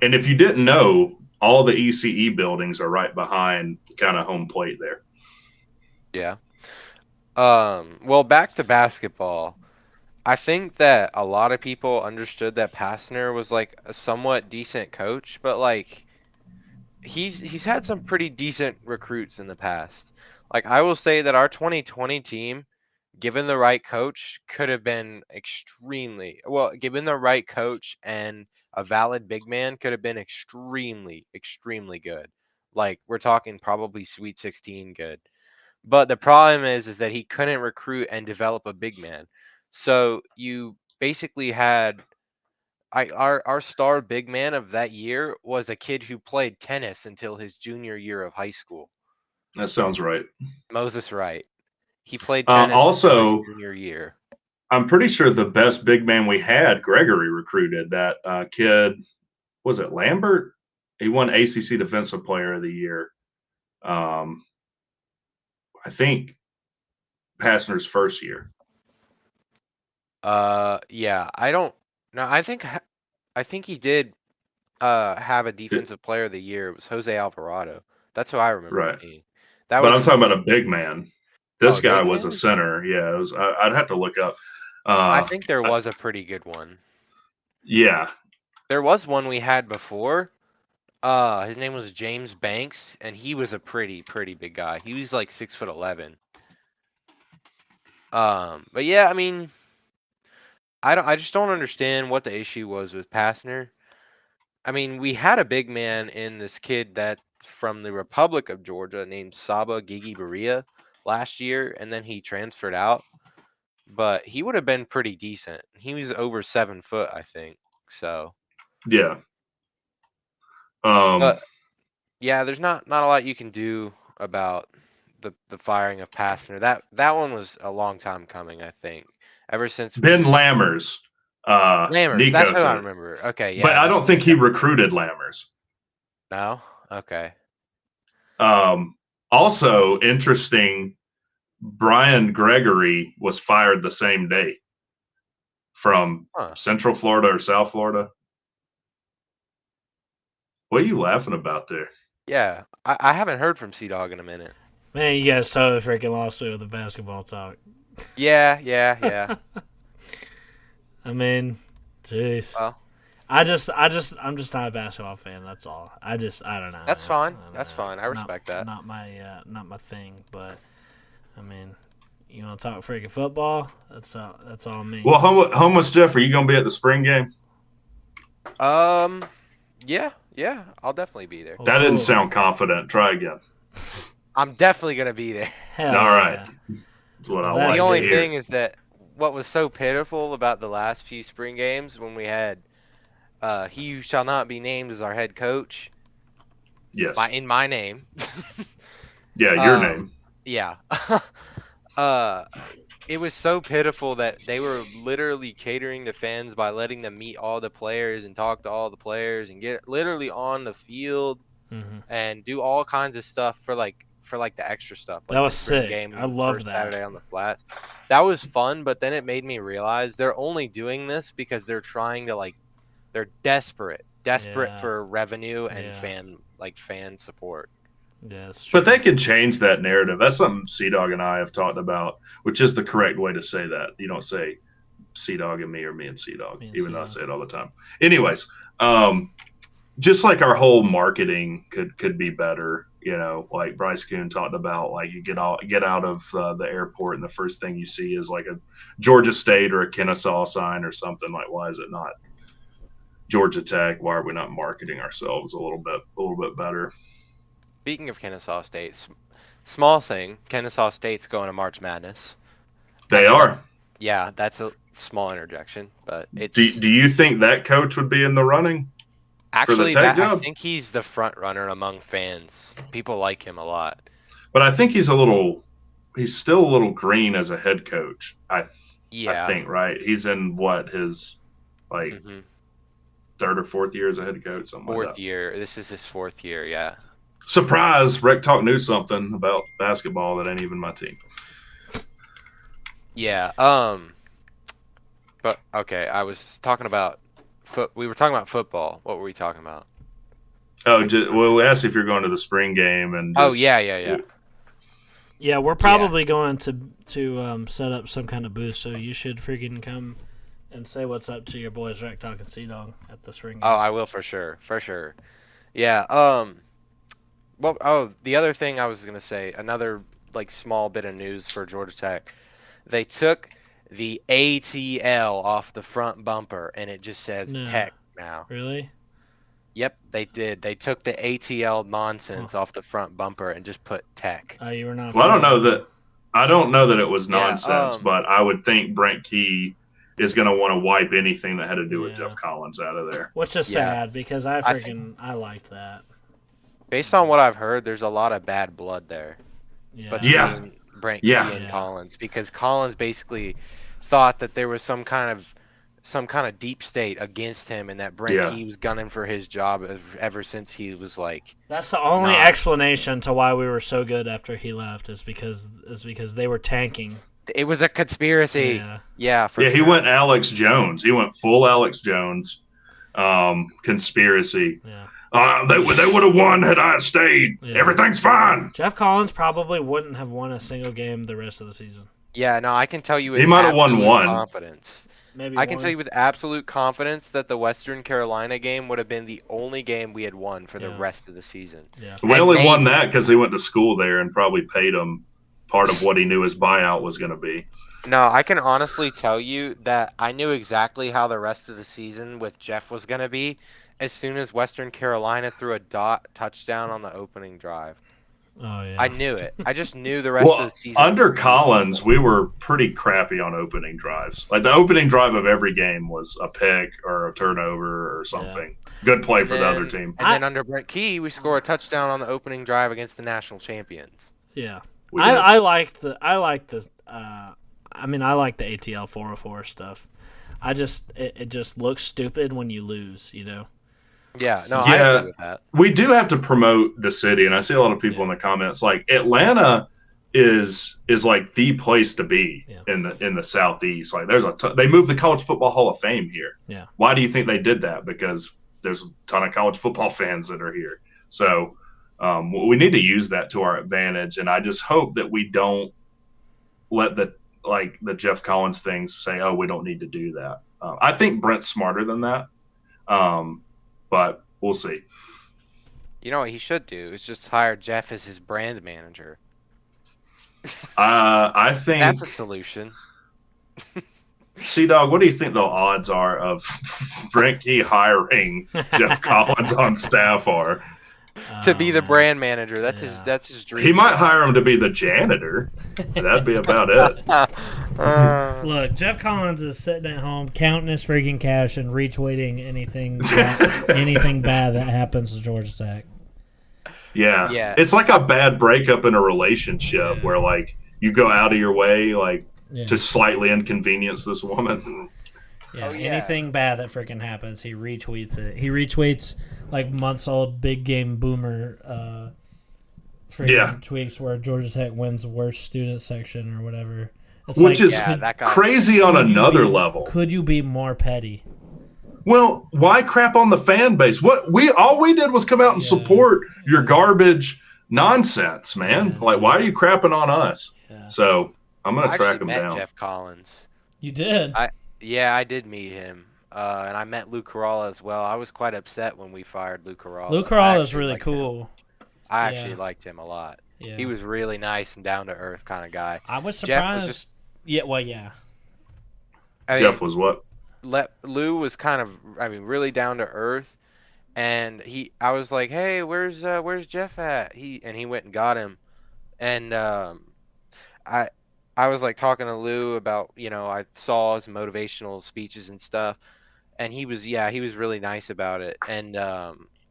And if you didn't know, all the ECE buildings are right behind kind of home plate there. Yeah. Well, back to basketball. I think that a lot of people understood that Pastner was like a somewhat decent coach, but like he's had some pretty decent recruits in the past. Like I will say that our 2020 team, given the right coach, could have been extremely well. Given the right coach and a valid big man, could have been extremely good. Like we're talking probably Sweet 16 good. But the problem is that he couldn't recruit and develop a big man. So you basically had our star big man of that year was a kid who played tennis until his junior year of high school. That sounds right. Moses Wright. He played tennis until his Also, junior year. I'm pretty sure the best big man we had, Gregory recruited that kid. Was it Lambert? He won ACC Defensive Player of the Year. I think Pastner's first year. Yeah, I don't no, I think he did have a defensive player of the year. It was Jose Alvarado. That's who I remember Right. it being. That But was I'm in talking about a big man. This a guy big was a man? center. Yeah, it was, I'd have to look up. I think there was a pretty good one. Yeah, There was one we had before. His name was James Banks, and he was a pretty big guy. He was like 6'11". But yeah, I mean, I just don't understand what the issue was with Pastner. I mean, we had a big man in this kid that from the Republic of Georgia named Saba Gigi Berea last year, and then he transferred out. But he would have been pretty decent. He was over 7 foot, I think. So, yeah. Um, but yeah, there's not a lot you can do about the firing of Pastner. That one was a long time coming, I think. Ever since Ben we Lammers, Lammers, that's Nico what I said, remember. Okay, but yeah, I that's don't think he recruited Lammers. no. Okay. Also interesting, Brian Gregory was fired the same day from Huh. Central Florida or South Florida. What are you laughing about there? Yeah, I haven't heard from Sea Dog in a minute. Man, you guys totally freaking lost me with the basketball talk. Yeah. I mean, jeez. Well, I'm just not a basketball fan. That's all. I don't know. that's man. fine. I don't That's know. fine. I respect that. Not my thing. But I mean, you want to talk freaking football? That's all me. Well, homeless Jeff, are you going to be at the spring game? Yeah, I'll definitely be there. That didn't Oh, sound confident. Try again. I'm definitely gonna be there. hell All right. yeah. That's what I Well, like The only to hear. thing is that what was so pitiful about the last few spring games when we had he who shall not be named as our head coach Yes. in my name. Yeah, your um, name. Yeah. uh, it was so pitiful that they were literally catering to fans by letting them meet all the players and talk to all the players and get literally on the field Hmm. and do all kinds of stuff for the extra stuff, That like the was spring sick. game I and love first that. Saturday on the flats. That was fun, but then it made me realize they're only doing this because they're trying to they're desperate Yeah. for revenue and Yeah. fan support. Yeah, it's true. But they can change that narrative. That's something Sea Dog and I have talked about, which is the correct way to say that. You don't say Sea Dog and me or me and Sea Dog, Me and even though I Sea say it all the time. Anyways, just like our whole marketing could be better. Like Bryce Coon talked about, like you get out of the airport and the first thing you see is like a Georgia State or a Kennesaw sign or something. Like, why is it not Georgia Tech? Why are we not marketing ourselves a little bit better? Speaking of Kennesaw State, small thing, Kennesaw State's going to March Madness. They are. Yeah, that's a small interjection, but it's Do you think that coach would be in the running for the actually Tech I job? think he's the front runner among fans. People like him a lot. But I think he's still a little green as a head coach. I Yeah. think, right? He's in his Mhm. third or fourth year as a head coach, something like Fourth that. year. This is his 4th year. Yeah. Surprise! Rec Talk knew something about basketball that ain't even my team. Yeah. But okay, I was talking about we were talking about football. What were we talking about? Oh, we asked if you're going to the spring game, and Oh yeah. Yeah, we're probably going to set up some kind of booth, so you should freaking come and say what's up to your boys, Rec Talk and Sea Dog, at the spring game. Oh, I will for sure. Yeah. Well, the other thing I was gonna say, another small bit of news for Georgia Tech. They took the ATL off the front bumper, and it just says No. Tech now. Really? Yep, they did. They took the ATL nonsense off the front bumper and just put Tech. You were not. Well, I don't know that it was Yeah, nonsense, but I would think Brent Key is going to want to wipe anything that had to do with Jeff Collins out of there. Which is Yeah. sad because I liked that. Based on what I've heard, there's a lot of bad blood there. Yeah. Between Brent Key and Yeah. Collins, because Collins basically thought that there was some kind of deep state against him, and that Brent Key was gunning for his job ever since he was That's the only explanation to why we were so good after he left is because they were tanking. It was a conspiracy. Yeah, for sure. He went Alex Jones. He went full Alex Jones. Conspiracy. Yeah. They would have won had I stayed. Yeah. Everything's fine. Jeff Collins probably wouldn't have won a single game the rest of the season. Yeah, no, I can tell you with He might have won absolute one. confidence. Maybe I can tell you with absolute confidence that the Western Carolina game would have been the only game we had won for the rest of the season. Yeah. We only won that because he went to school there and probably paid him part of what he knew his buyout was going to be. No, I can honestly tell you that I knew exactly how the rest of the season with Jeff was going to be as soon as Western Carolina threw a touchdown on the opening drive. Oh, yeah. I knew it. I just knew the rest of the season. Under Collins, we were pretty crappy on opening drives. Like the opening drive of every game was a pick or a turnover or something. Yeah. Good play for the other team. And then under Brent Key, we scored a touchdown on the opening drive against the national champions. Yeah. I like the ATL 404 stuff. It just looks stupid when you lose, you know. Yeah, no, I agree with that. We do have to promote the city, and I see a lot of people in the comments like Atlanta is like the place to be in the Southeast. Like there's they moved the College Football Hall of Fame here. Yeah. Why do you think they did that? Because there's a ton of college football fans that are here. So we need to use that to our advantage, and I just hope that we don't let the Jeff Collins things say, oh, we don't need to do that. I think Brent's smarter than that. But we'll see. You know what he should do is just hire Jeff as his brand manager. I think that's a solution. C-Dog, what do you think the odds are of Brent Key hiring Jeff Collins on staff are? To be the brand manager. That's his dream. He might hire him to be the janitor. That'd be about it. Look, Jeff Collins is sitting at home counting his freaking cash and retweeting anything bad that happens to Georgia Tech. Yeah. Yeah. It's like a bad breakup in a relationship where like you go out of your way like Yeah. to slightly inconvenience this woman. Yeah, Oh, yeah. anything bad that freaking happens, he retweets it. He retweets like months old big game boomer freaking Yeah. tweets where Georgia Tech wins worst student section or whatever. It's Which is Yeah, that guy. crazy on could you another be- level. Could you be more petty? Well, why crap on the fan base? All we did was come out and Yeah. support your garbage nonsense, man. Yeah. Like, why are you crapping on us? Yeah. So I'm gonna I track actually him met down. Jeff Collins. You did. Yeah, I did meet him. And I met Lou Caralla as well. I was quite upset when we fired Lou Caralla. Lou I Caralla is actually really liked him. cool. I actually Yeah. liked him a lot. Yeah. He was really nice and down to earth kind of guy. I was Jeff was surprised. just- Yeah, well, yeah. I mean, Jeff was what? Lou was kind of, really down to earth, and I was like, hey, where's Jeff at? He went and got him, and I was like talking to Lou about, I saw his motivational speeches and stuff, and he was really nice about it, and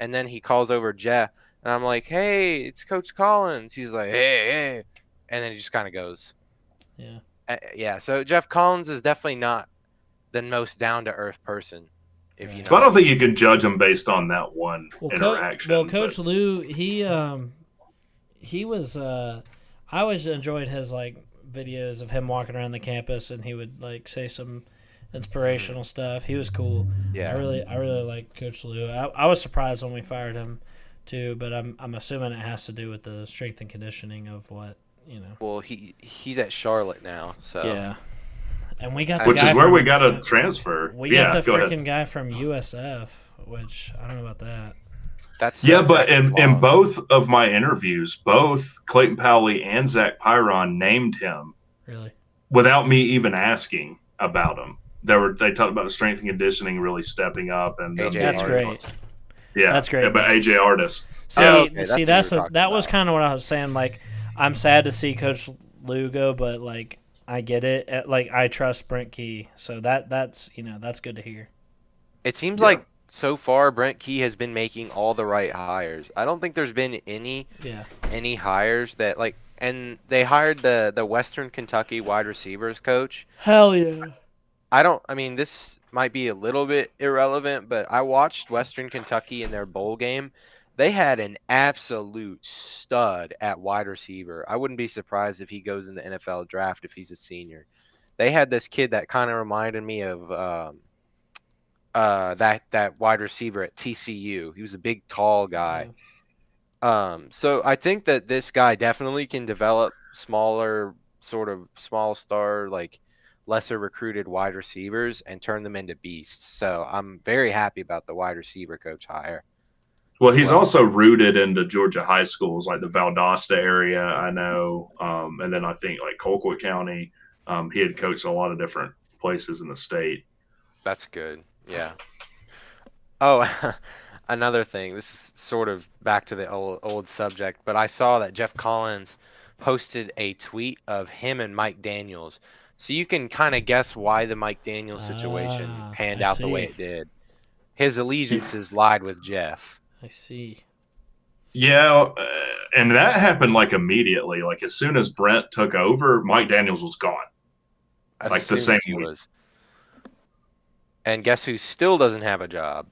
then he calls over Jeff, and I'm like, hey, it's Coach Collins. He's like, hey, and then he just kind of goes. Yeah. Yeah, so Jeff Collins is definitely not the most down-to-earth person, if you know. But I don't what think you can judge him based on that one interaction. Coach but- Lou, he was. I always enjoyed his like videos of him walking around the campus, and he would like say some inspirational stuff. He was cool. Yeah. I really like Coach Lou. I was surprised when we fired him too, but I'm assuming it has to do with the strength and conditioning of what Well, he's at Charlotte now, so Yeah. And we got the Which guy is where from- we got to transfer. We yeah, got the go ahead. freaking guy from USF, which I don't know about that. that's Yeah, but that's in long. both of my interviews, both Clayton Powley and Zach Pyron named him Really? without me even asking about him. They talked about the strength and conditioning really stepping up, and AJ That's Artis. great. Yeah, That's great. Yeah, but AJ Artis. See, Oh, okay, that's see, what that's you were talking that was about. kind of what I was saying. Like, I'm sad to see Coach Lou go, but like, I get it. Like, I trust Brent Key, so that's that's good to hear. It seems Yeah. like so far Brent Key has been making all the right hires. I don't think there's been any hires that like, and they hired the Western Kentucky wide receivers coach. Hell yeah. I mean, this might be a little bit irrelevant, but I watched Western Kentucky in their bowl game. They had an absolute stud at wide receiver. I wouldn't be surprised if he goes in the NFL draft if he's a senior. They had this kid that kind of reminded me of that wide receiver at TCU. He was a big, tall guy. So I think that this guy definitely can develop smaller, sort of small star, like lesser recruited wide receivers and turn them into beasts. So I'm very happy about the wide receiver coach hire. Well, he's Well- also rooted into Georgia high schools like the Valdosta area, I know, and then I think like Colquitt County. He had coached a lot of different places in the state. That's good. Yeah. Oh, another thing. This is sort of back to the old subject, but I saw that Jeff Collins posted a tweet of him and Mike Daniels. So you can kind of guess why the Mike Daniels situation panned I out the way see. it did. His allegiances lied with Jeff. I see. Yeah, and that happened like immediately. Like as soon as Brent took over, Mike Daniels was gone. As Like the soon as same he week. was. And guess who still doesn't have a job?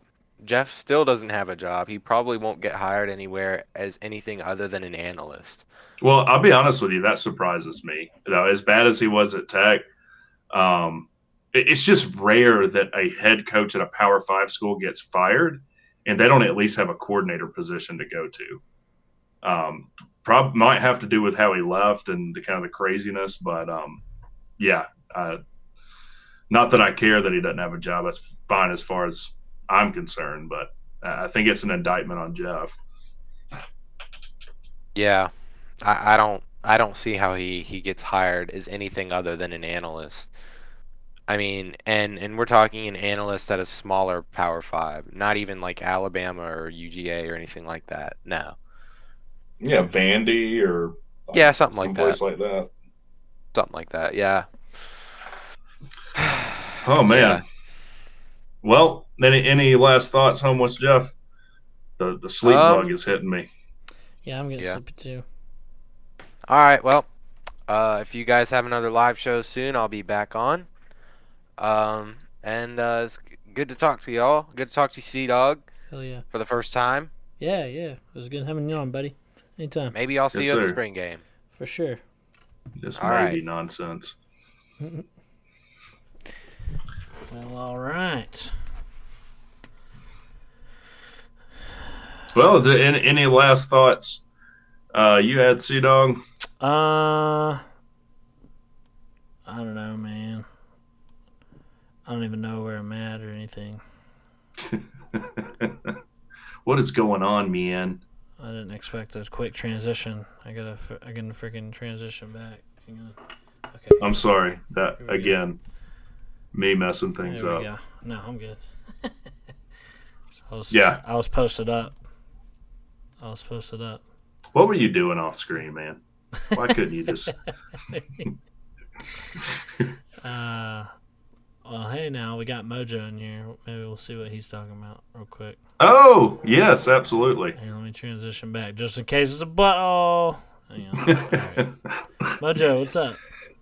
Jeff still doesn't have a job. He probably won't get hired anywhere as anything other than an analyst. Well, I'll be honest with you, that surprises me. As bad as he was at Tech, it's just rare that a head coach at a Power 5 school gets fired and they don't at least have a coordinator position to go to. Probably might have to do with how he left and the kind of the craziness, but yeah, not that I care that he doesn't have a job. That's fine as far as I'm concerned, but I think it's an indictment on Jeff. Yeah. I don't see how he gets hired as anything other than an analyst. I mean, and we're talking an analyst at a smaller Power 5, not even like Alabama or UGA or anything like that. No. Yeah, Vandy or Yeah, something like someplace that. like that. Something like that. Yeah. Oh man. Yeah. Well, any last thoughts, homeless Jeff? The sleep bug is hitting me. Yeah, I'm getting Yeah. sleepy too. All right. Well, if you guys have another live show soon, I'll be back on. It's good to talk to y'all. Good to talk to you, Sea-Dog, Hell yeah. for the first time. Yeah, yeah. It was good having you on, buddy. Anytime. Maybe I'll see Yes, you at the sir. spring game. For sure. This All maybe right. nonsense. Well, all right. Well, any last thoughts you had, Sea-Dog? I don't know, man. I don't even know where I'm at or anything. What is going on, man? I didn't expect a quick transition. I gotta freaking transition back. Hang on. Okay. I'm sorry. That Here we again, me messing things There up. we go. No, I'm good. I was posted up. What were you doing off screen, man? Why couldn't you just? Well, hey, now we got Mojo in here. Maybe we'll see what he's talking about real quick. Oh, yes, absolutely. Hey, let me transition back just in case it's a butthole. Hang on. All right. Mojo, what's up?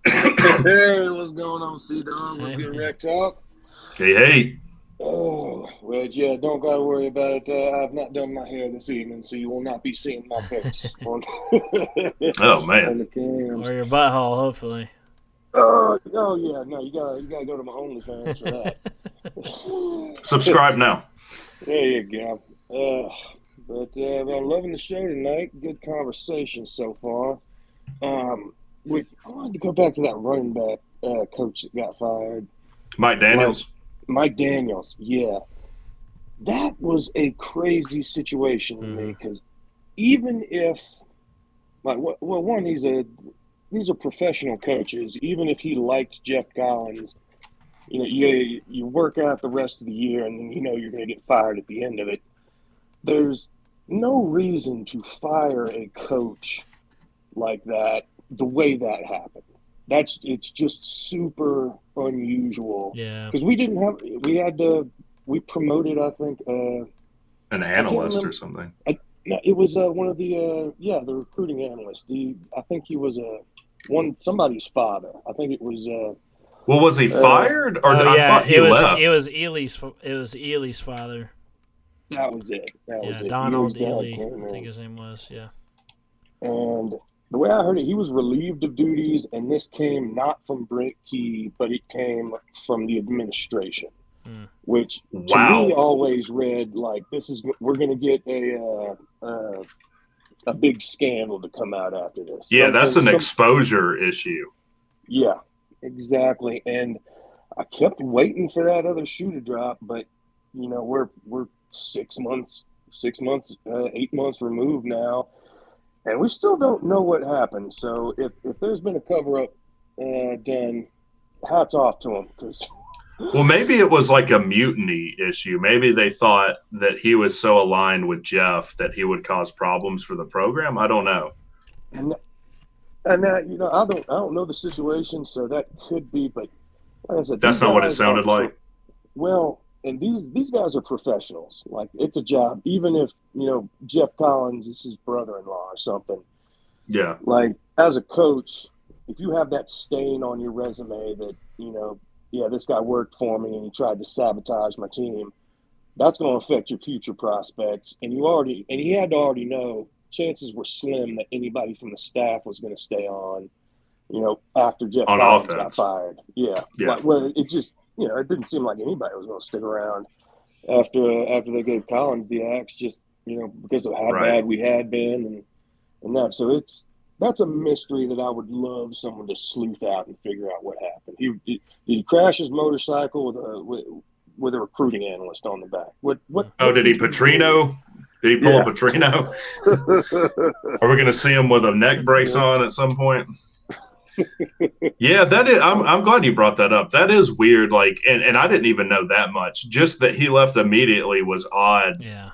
Hey, what's going on, C-Dog? What's Hey, good, man. Rec Talk? Hey. Oh, well, yeah, don't got to worry about it. I've not done my hair this evening, so you will not be seeing my face on, Oh, on man. the cams. Or your butthole, hopefully. Oh, yeah, no, you gotta go to my OnlyFans for that. Subscribe now. There you go. But I'm loving the show tonight. Good conversation so far. I wanted to go back to that running back coach that got fired. Mike Daniels. Mike Daniels, yeah. That was a crazy situation to me because even if, like, well, one, these are professional coaches. Even if he liked Jeff Collins, you work out the rest of the year and then you're going to get fired at the end of it. There's no reason to fire a coach like that the way that happened. It's just super unusual. Yeah. Because we promoted, I think, An analyst or something. no, it was one of the the recruiting analysts. I think he was somebody's father. I think it was. Well, was he fired, or Oh I yeah, thought he left? It was Ely's father. That was it. That was Yeah, it. Donald Years down Ely, came I in. think his name was. Yeah. And the way I heard it, he was relieved of duties, and this came not from Brent Key, but it came from the administration, which to me always read like we're going to get a big scandal to come out after this. Yeah, that's an exposure issue. Yeah, exactly. And I kept waiting for that other shoe to drop, but we're 8 months removed now. And we still don't know what happened. So if there's been a cover-up done, hats off to him. Well, maybe it was like a mutiny issue. Maybe they thought that he was so aligned with Jeff that he would cause problems for the program. I don't know. And that, I don't know the situation, so that could be. But like I said, that's not what it sounded like. Well, and these guys are professionals. Like, it's a job. Even if Jeff Collins is his brother-in-law or something. Yeah. Like, as a coach, if you have that stain on your resume that this guy worked for me and he tried to sabotage my team, that's going to affect your future prospects. And he had to already know chances were slim that anybody from the staff was going to stay on. After Jeff Collins got fired. Yeah. Like, well, it just. It didn't seem like anybody was going to stick around after they gave Collins the axe, just because of how bad we had been and that. So that's a mystery that I would love someone to sleuth out and figure out what happened. Did he crash his motorcycle with a recruiting analyst on the back? What? Oh, did he Petrino? Did he pull a Petrino? Are we going to see him with a neck brace on at some point? Yeah, that is. I'm glad you brought that up. That is weird. Like, and I didn't even know that much. Just that he left immediately was odd. Yeah.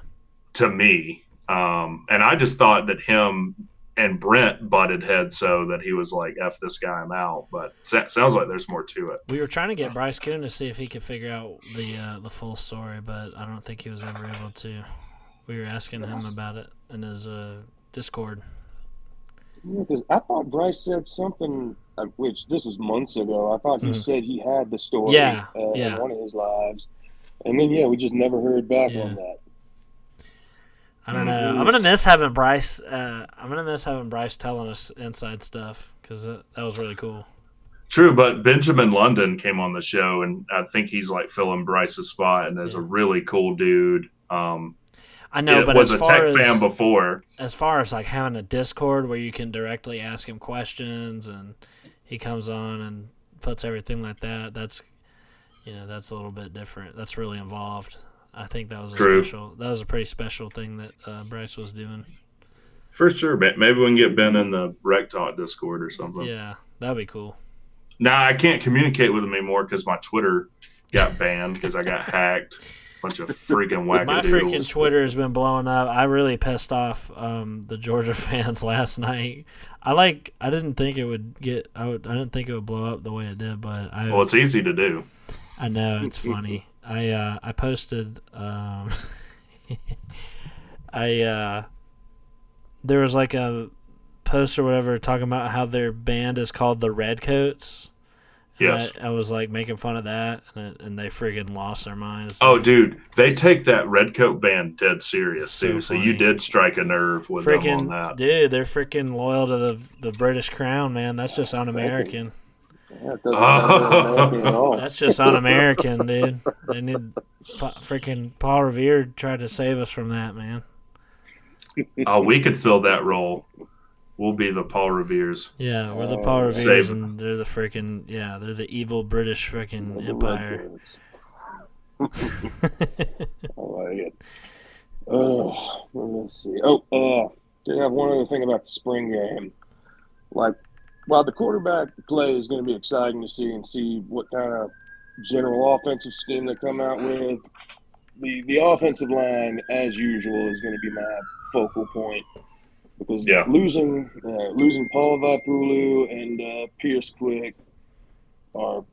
To me, and I just thought that him and Brent butted heads so that he was like, "F this guy, I'm out." But sounds like there's more to it. We were trying to get Bryce Coon to see if he could figure out the full story, but I don't think he was ever able to. We were asking him about it in his Discord. Because I thought Bryce said something, which this was months ago. I thought he Mhm. said he had the story Yeah, in yeah. one of his lives. And then, we just never heard back Yeah. on that. I don't know. I'm gonna miss having Bryce. Telling us inside stuff because that was really cool. True, but Benjamin London came on the show, and I think he's like filling Bryce's spot, and is a really cool dude. I know, but was as a far tech fan before. As far as like having a Discord where you can directly ask him questions, and he comes on and puts everything like that, that's a little bit different. That's really involved. I think that was a pretty special thing that Bryce was doing. For sure, maybe we can get Ben in the Rec Talk Discord or something. Yeah, that'd be cool. Now I can't communicate with him anymore because my Twitter got banned because I got hacked. Bunch of freaking wackadoodles. My freaking Twitter has been blowing up. I really pissed off the Georgia fans last night. I didn't think it would I didn't think it would blow up the way it did, but well, it's easy to do. I know, it's funny. I posted there was like a post or whatever talking about how their band is called the Redcoats. Yes. I was like making fun of that, and they friggin' lost their minds. Oh, dude, they take that Redcoat band dead serious, So too. So funny. you did strike a nerve with them on that. Dude, they're freaking loyal to the British crown, man. That's just un-American. Yeah, it doesn't sound very American at all. That's just un-American, dude. They need freaking Paul Revere tried to save us from that, man. Oh, we could fill that role. We'll be the Paul Reveres. Yeah, we're the Paul Reveres, Save. and they're the freaking they're the evil British freaking empire. I like it. Let's see. Did have one other thing about the spring game. Like, while the quarterback play is going to be exciting to see what kind of general offensive scheme they come out with, the offensive line, as usual, is going to be my focal point. Because losing Paul Vipulu and Pierce Quick are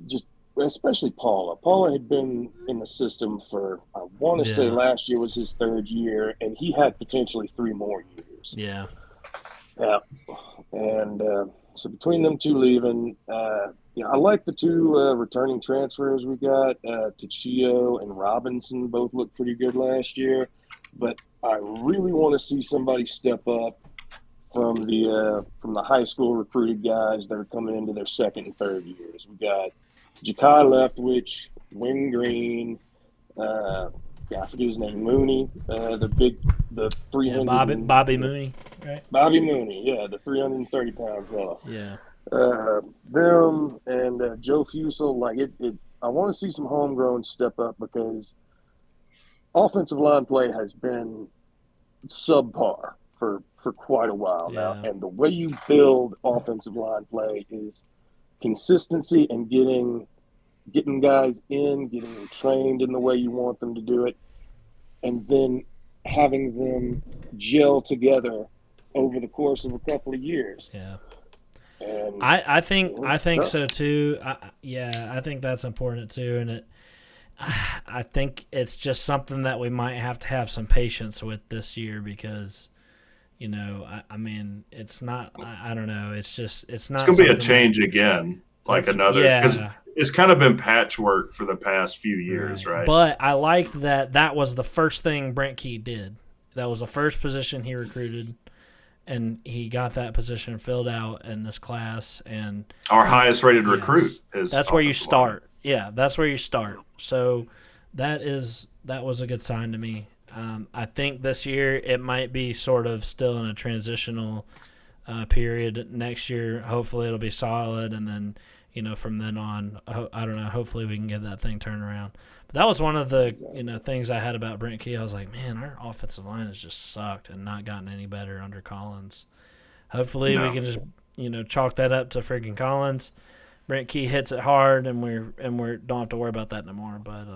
just, especially Paula. Paula had been in the system for, I want to say last year was his third year, and he had potentially 3 more years. Yeah. Yeah. And so between them two leaving, I like the 2 returning transfers we got. Tachio and Robinson both looked pretty good last year. But I really want to see somebody step up from the high school recruited guys that are coming into their second and third years. We got Ja'Kai Leftwich, Wing Green, I forget his name, Mooney, the 300 Bobby Mooney, right? Bobby Mooney, the 330-pound fella. Yeah. Them and Joe Fusel, like it. I want to see some homegrown step up because offensive line play has been subpar for quite a while now. And the way you build offensive line play is consistency and getting guys in, getting them trained in the way you want them to do it, and then having them gel together over the course of a couple of years. Yeah. And I think tough. so too. I think that's important too, and I think it's just something that we might have to have some patience with this year because, I mean, it's not. I don't know. It's just it's not. It's gonna be a change again, like another. Because it's kind of been patchwork for the past few years, right? But I liked that was the first thing Brent Key did. That was the first position he recruited. And he got that position filled out in this class, and our highest rated recruit is. That's where you start. Yeah, that's where you start. So that was a good sign to me. I think this year it might be sort of still in a transitional period. Next year, hopefully it'll be solid, and then from then on, I don't know. Hopefully we can get that thing turned around. But that was one of the things I had about Brent Key. I was like, man, our offensive line has just sucked and not gotten any better under Collins. Hopefully we can just chalk that up to freaking Collins. Brent Key hits it hard, and we don't have to worry about that no more. But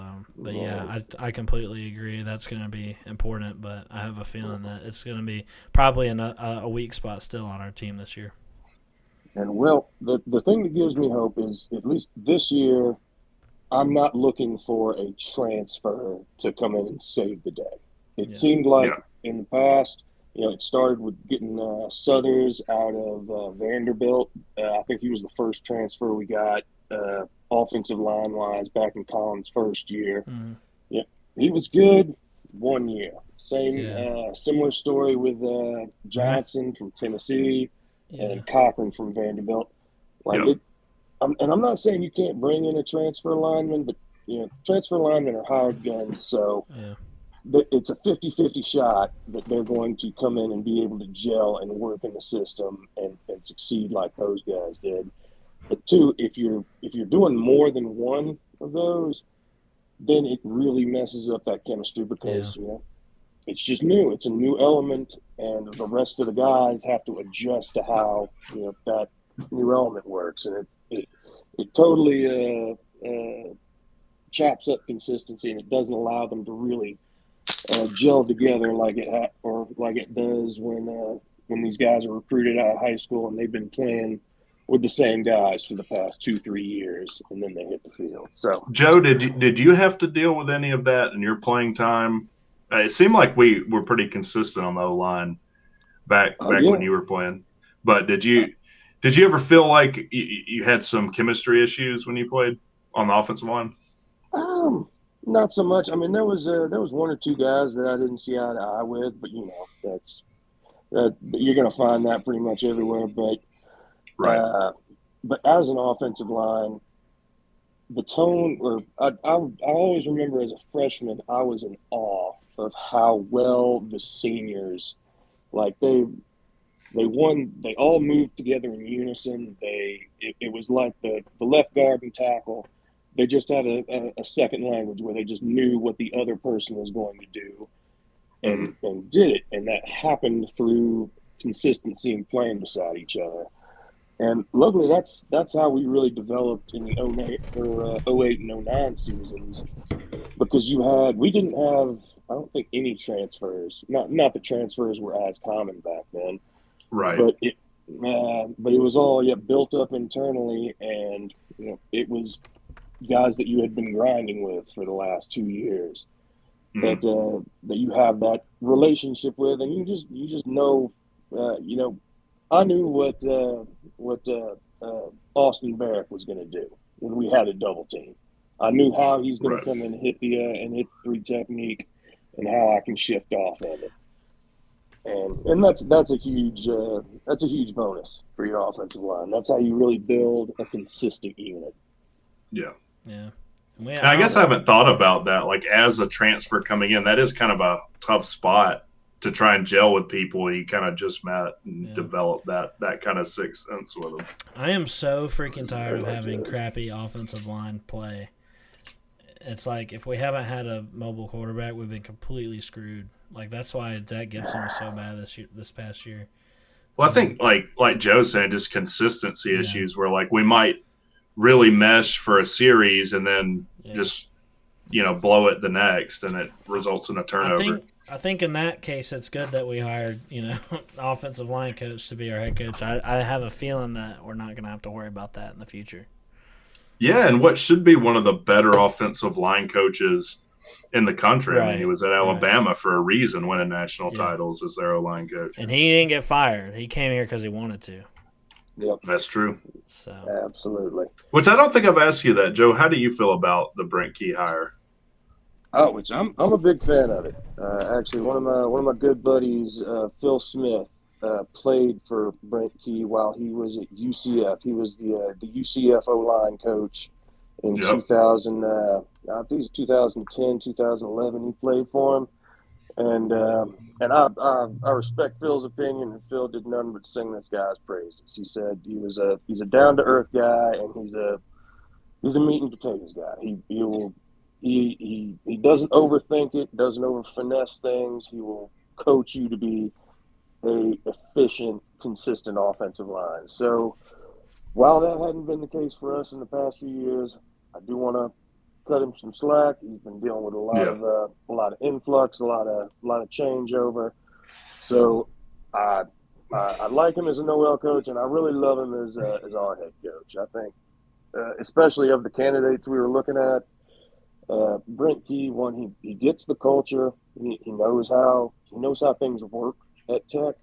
yeah, I completely agree. That's going to be important. But I have a feeling that it's going to be probably a weak spot still on our team this year. And the thing that gives me hope is at least this year, I'm not looking for a transfer to come in and save the day. It seemed like in the past It started with getting Southers out of Vanderbilt. I think he was the first transfer we got offensive line wise back in Collins' first year. Mhm. Yeah, he was good 1 year. Same Yeah. similar story with Johnson from Tennessee Yeah. and Cochran from Vanderbilt. Yep. I'm not saying you can't bring in a transfer lineman, but transfer linemen are hired guns, so Yeah. it's a 50-50 shot that they're going to come in and be able to gel and work in the system and succeed like those guys did. But two, if you're doing more than one of those, then it really messes up that chemistry because it's just new. It's a new element, and the rest of the guys have to adjust to how that new element works, and it totally chops up consistency, and it doesn't allow them to really gel together like it does when these guys are recruited out of high school and they've been playing with the same guys for the past 2-3 years, and then they hit the field. So, Joe, did you have to deal with any of that in your playing time? It seemed like we were pretty consistent on the O line back when you were playing. But did you ever feel like you had some chemistry issues when you played on the offensive line? Not so much. I mean, there was one or two guys that I didn't see eye to eye with, but you're going to find that pretty much everywhere. But right. But as an offensive line, the tone, or I always remember as a freshman, I was in awe of how well the seniors, like they all moved together in unison. It was like the left guard and tackle. They just had a second language where they just knew what the other person was going to do and did it. And that happened through consistency and playing beside each other. And luckily, that's how we really developed in the 08 and 09 seasons, because we didn't have, I don't think, any transfers. Not that transfers were as common back then. Right. But it was all built up internally, and it was guys that you had been grinding with for the last 2 years that you have that relationship with, and you just know, I knew what Austin Barrett was going to do when we had a double team. I knew how he's going to come in and hit the three technique, and how I can shift off of it. And that's a huge bonus for your offensive line. That's how you really build a consistent unit. Yeah. Yeah. And I guess I haven't thought about that. Like, as a transfer coming in, that is kind of a tough spot to try and gel with people you kind of just met and develop that kind of sixth sense with them. I am so freaking tired of having crappy offensive line play. It's like, if we haven't had a mobile quarterback, we've been completely screwed. Like, that's why Zach Gibson was so bad this past year. Well, I think like Joe's saying, just consistency issues where, like, we might really mesh for a series and then just blow it the next, and it results in a turnover. I think in that case, it's good that we hired offensive line coach to be our head coach. I have a feeling that we're not going to have to worry about that in the future. Yeah, and what should be one of the better offensive line coaches in the country. I mean, he was at Alabama for a reason, winning national titles as their O-line coach. And he didn't get fired. He came here because he wanted to. Yep, that's true. So absolutely. Which I don't think I've asked you that, Joe. How do you feel about the Brent Key hire? Oh, which I'm a big fan of it. Actually, one of my good buddies, Phil Smith, played for Brent Key while he was at UCF. He was the UCF O-line coach in 2000. I think it was 2010, 2011. He played for him, and I respect Phil's opinion. And Phil did nothing but sing this guy's praises. He said he's a down to earth guy, and he's a meat and potatoes guy. He doesn't overthink it, doesn't over finesse things. He will coach you to be a efficient, consistent offensive line. So while that hadn't been the case for us in the past few years, I do want to cut him some slack. He's been dealing with a lot of influx, a lot of changeover. So I like him as an OL coach, and I really love him as our head coach. I think, especially of the candidates we were looking at, Brent Key, one, he gets the culture. He knows how things work at Tech,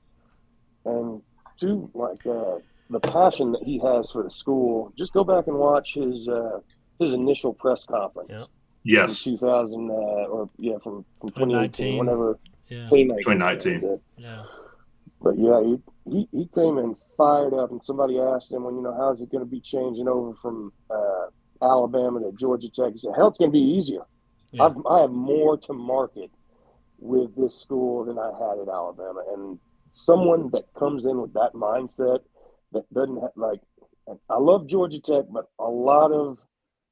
and two, like the passion that he has for the school. Just go back and watch his initial press conference Yep. from Yes, 2000 from 2018, 2019. whenever Yeah. 2019. Yeah. But yeah, he came in fired up, and somebody asked him, well, how's it going to be changing over from Alabama to Georgia Tech? He said, hell, it's going to be easier. Yeah. I have more to market with this school than I had at Alabama, and someone that comes in with that mindset that doesn't have, like, I love Georgia Tech, but a lot of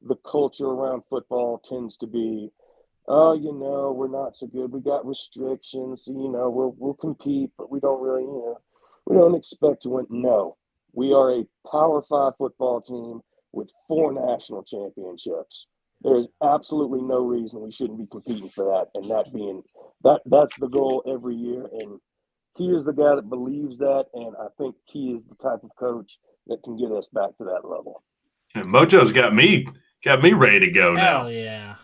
the culture around football tends to be, oh, we're not so good. We got restrictions. So, we'll compete, but we don't really, we don't expect to win. No, we are a Power Five football team with 4 national championships. There is absolutely no reason we shouldn't be competing for that, and that's the goal every year. And he is the guy that believes that, and I think he is the type of coach that can get us back to that level. And Mojo's got me ready to go now. Hell yeah.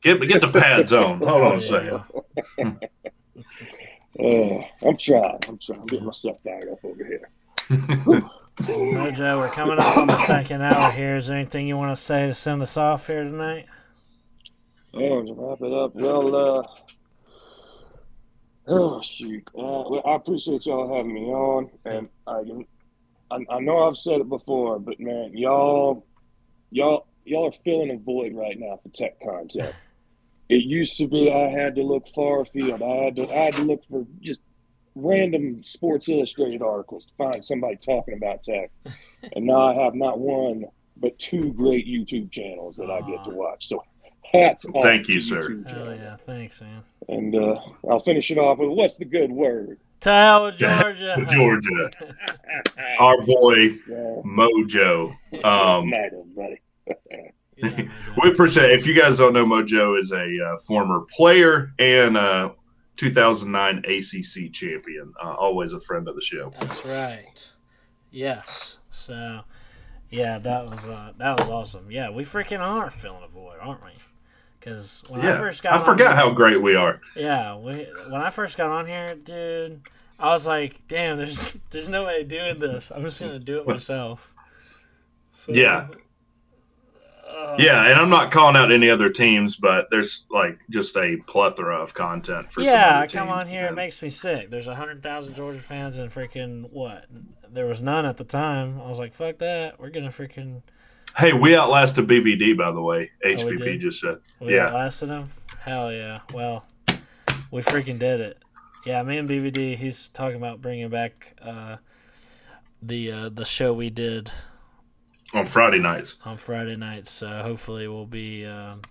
Get the pads on. Hold on a second. I'm trying. I'm getting myself fired up over here. Mojo, we're coming up on the second hour here. Is there anything you want to say to send us off here tonight? Oh, to wrap it up, well, oh shoot, well, I appreciate y'all having me on, and I know I've said it before, but man, y'all are filling a void right now for Tech content. It used to be I had to look far afield. I had to look for just random Sports Illustrated articles to find somebody talking about Tech, and now I have not one but 2 great YouTube channels that I get to watch. So hats off. Thank you, to sir. YouTube Hell channel. yeah. Thanks, man. And I'll finish it off with what's the good word? Tower, Georgia. Georgia. Our boy So, Mojo. night, everybody. Yeah, Mojo. We appreciate it. If you guys don't know, Mojo is a former player and 2009 ACC champion. Always a friend of the show. That's right. Yes. So, yeah, that was awesome. Yeah, we freaking are filling a void, aren't we? Because when I first got I forgot on, how great we are. Yeah, when I first got on here, dude, I was like, damn, there's no way of doing this. I'm just gonna do it myself. So, Yeah. Yeah, and I'm not calling out any other teams, but there's like just a plethora of content for some yeah, other I teams. come on here, it And makes me sick. There's 100,000 Georgia fans and freaking what? There was none at the time. I was like, fuck that. We're gonna freaking. hey, we outlasted BVD, by the way. we HPP did? just said. We Yeah. outlasted them? Hell yeah. Well, we freaking did it. Yeah, me and BVD, he's talking about bringing back the show we did On Friday nights. on Friday nights. So hopefully we'll be back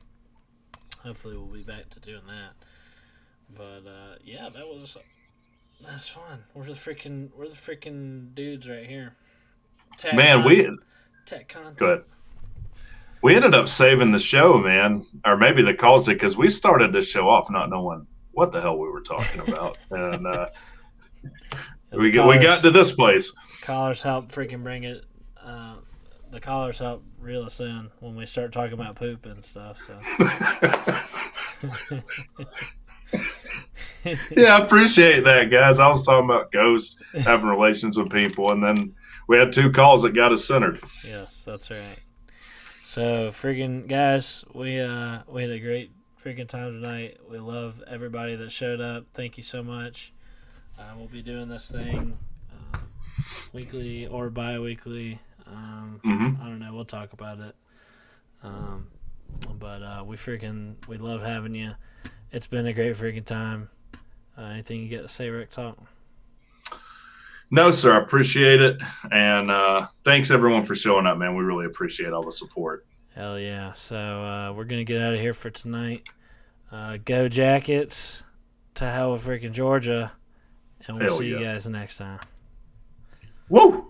to doing that. But yeah, that's fun. We're the freaking dudes right here. Tech Tech content. Good. We ended up saving the show, man, or maybe the calls did, because we started this show off not knowing what the hell we were talking about, and we got to this place. Callers help freaking bring it. The callers help reel us in when we start talking about poop and stuff. So. Yeah, I appreciate that, guys. I was talking about ghosts having relations with people, and then we had 2 calls that got us centered. Yes, that's right. So, freaking guys, we had a great freaking time tonight. We love everybody that showed up. Thank you so much. We'll be doing this thing weekly or bi-weekly. I don't know. We'll talk about it. But we love having you. It's been a great freaking time. Anything you got to say, Rick Talk? No, sir. I appreciate it. And thanks, everyone, for showing up, man. We really appreciate all the support. Hell yeah. So we're going to get out of here for tonight. Go Jackets. To hell with freaking Georgia. And we'll see you guys next time. Woo!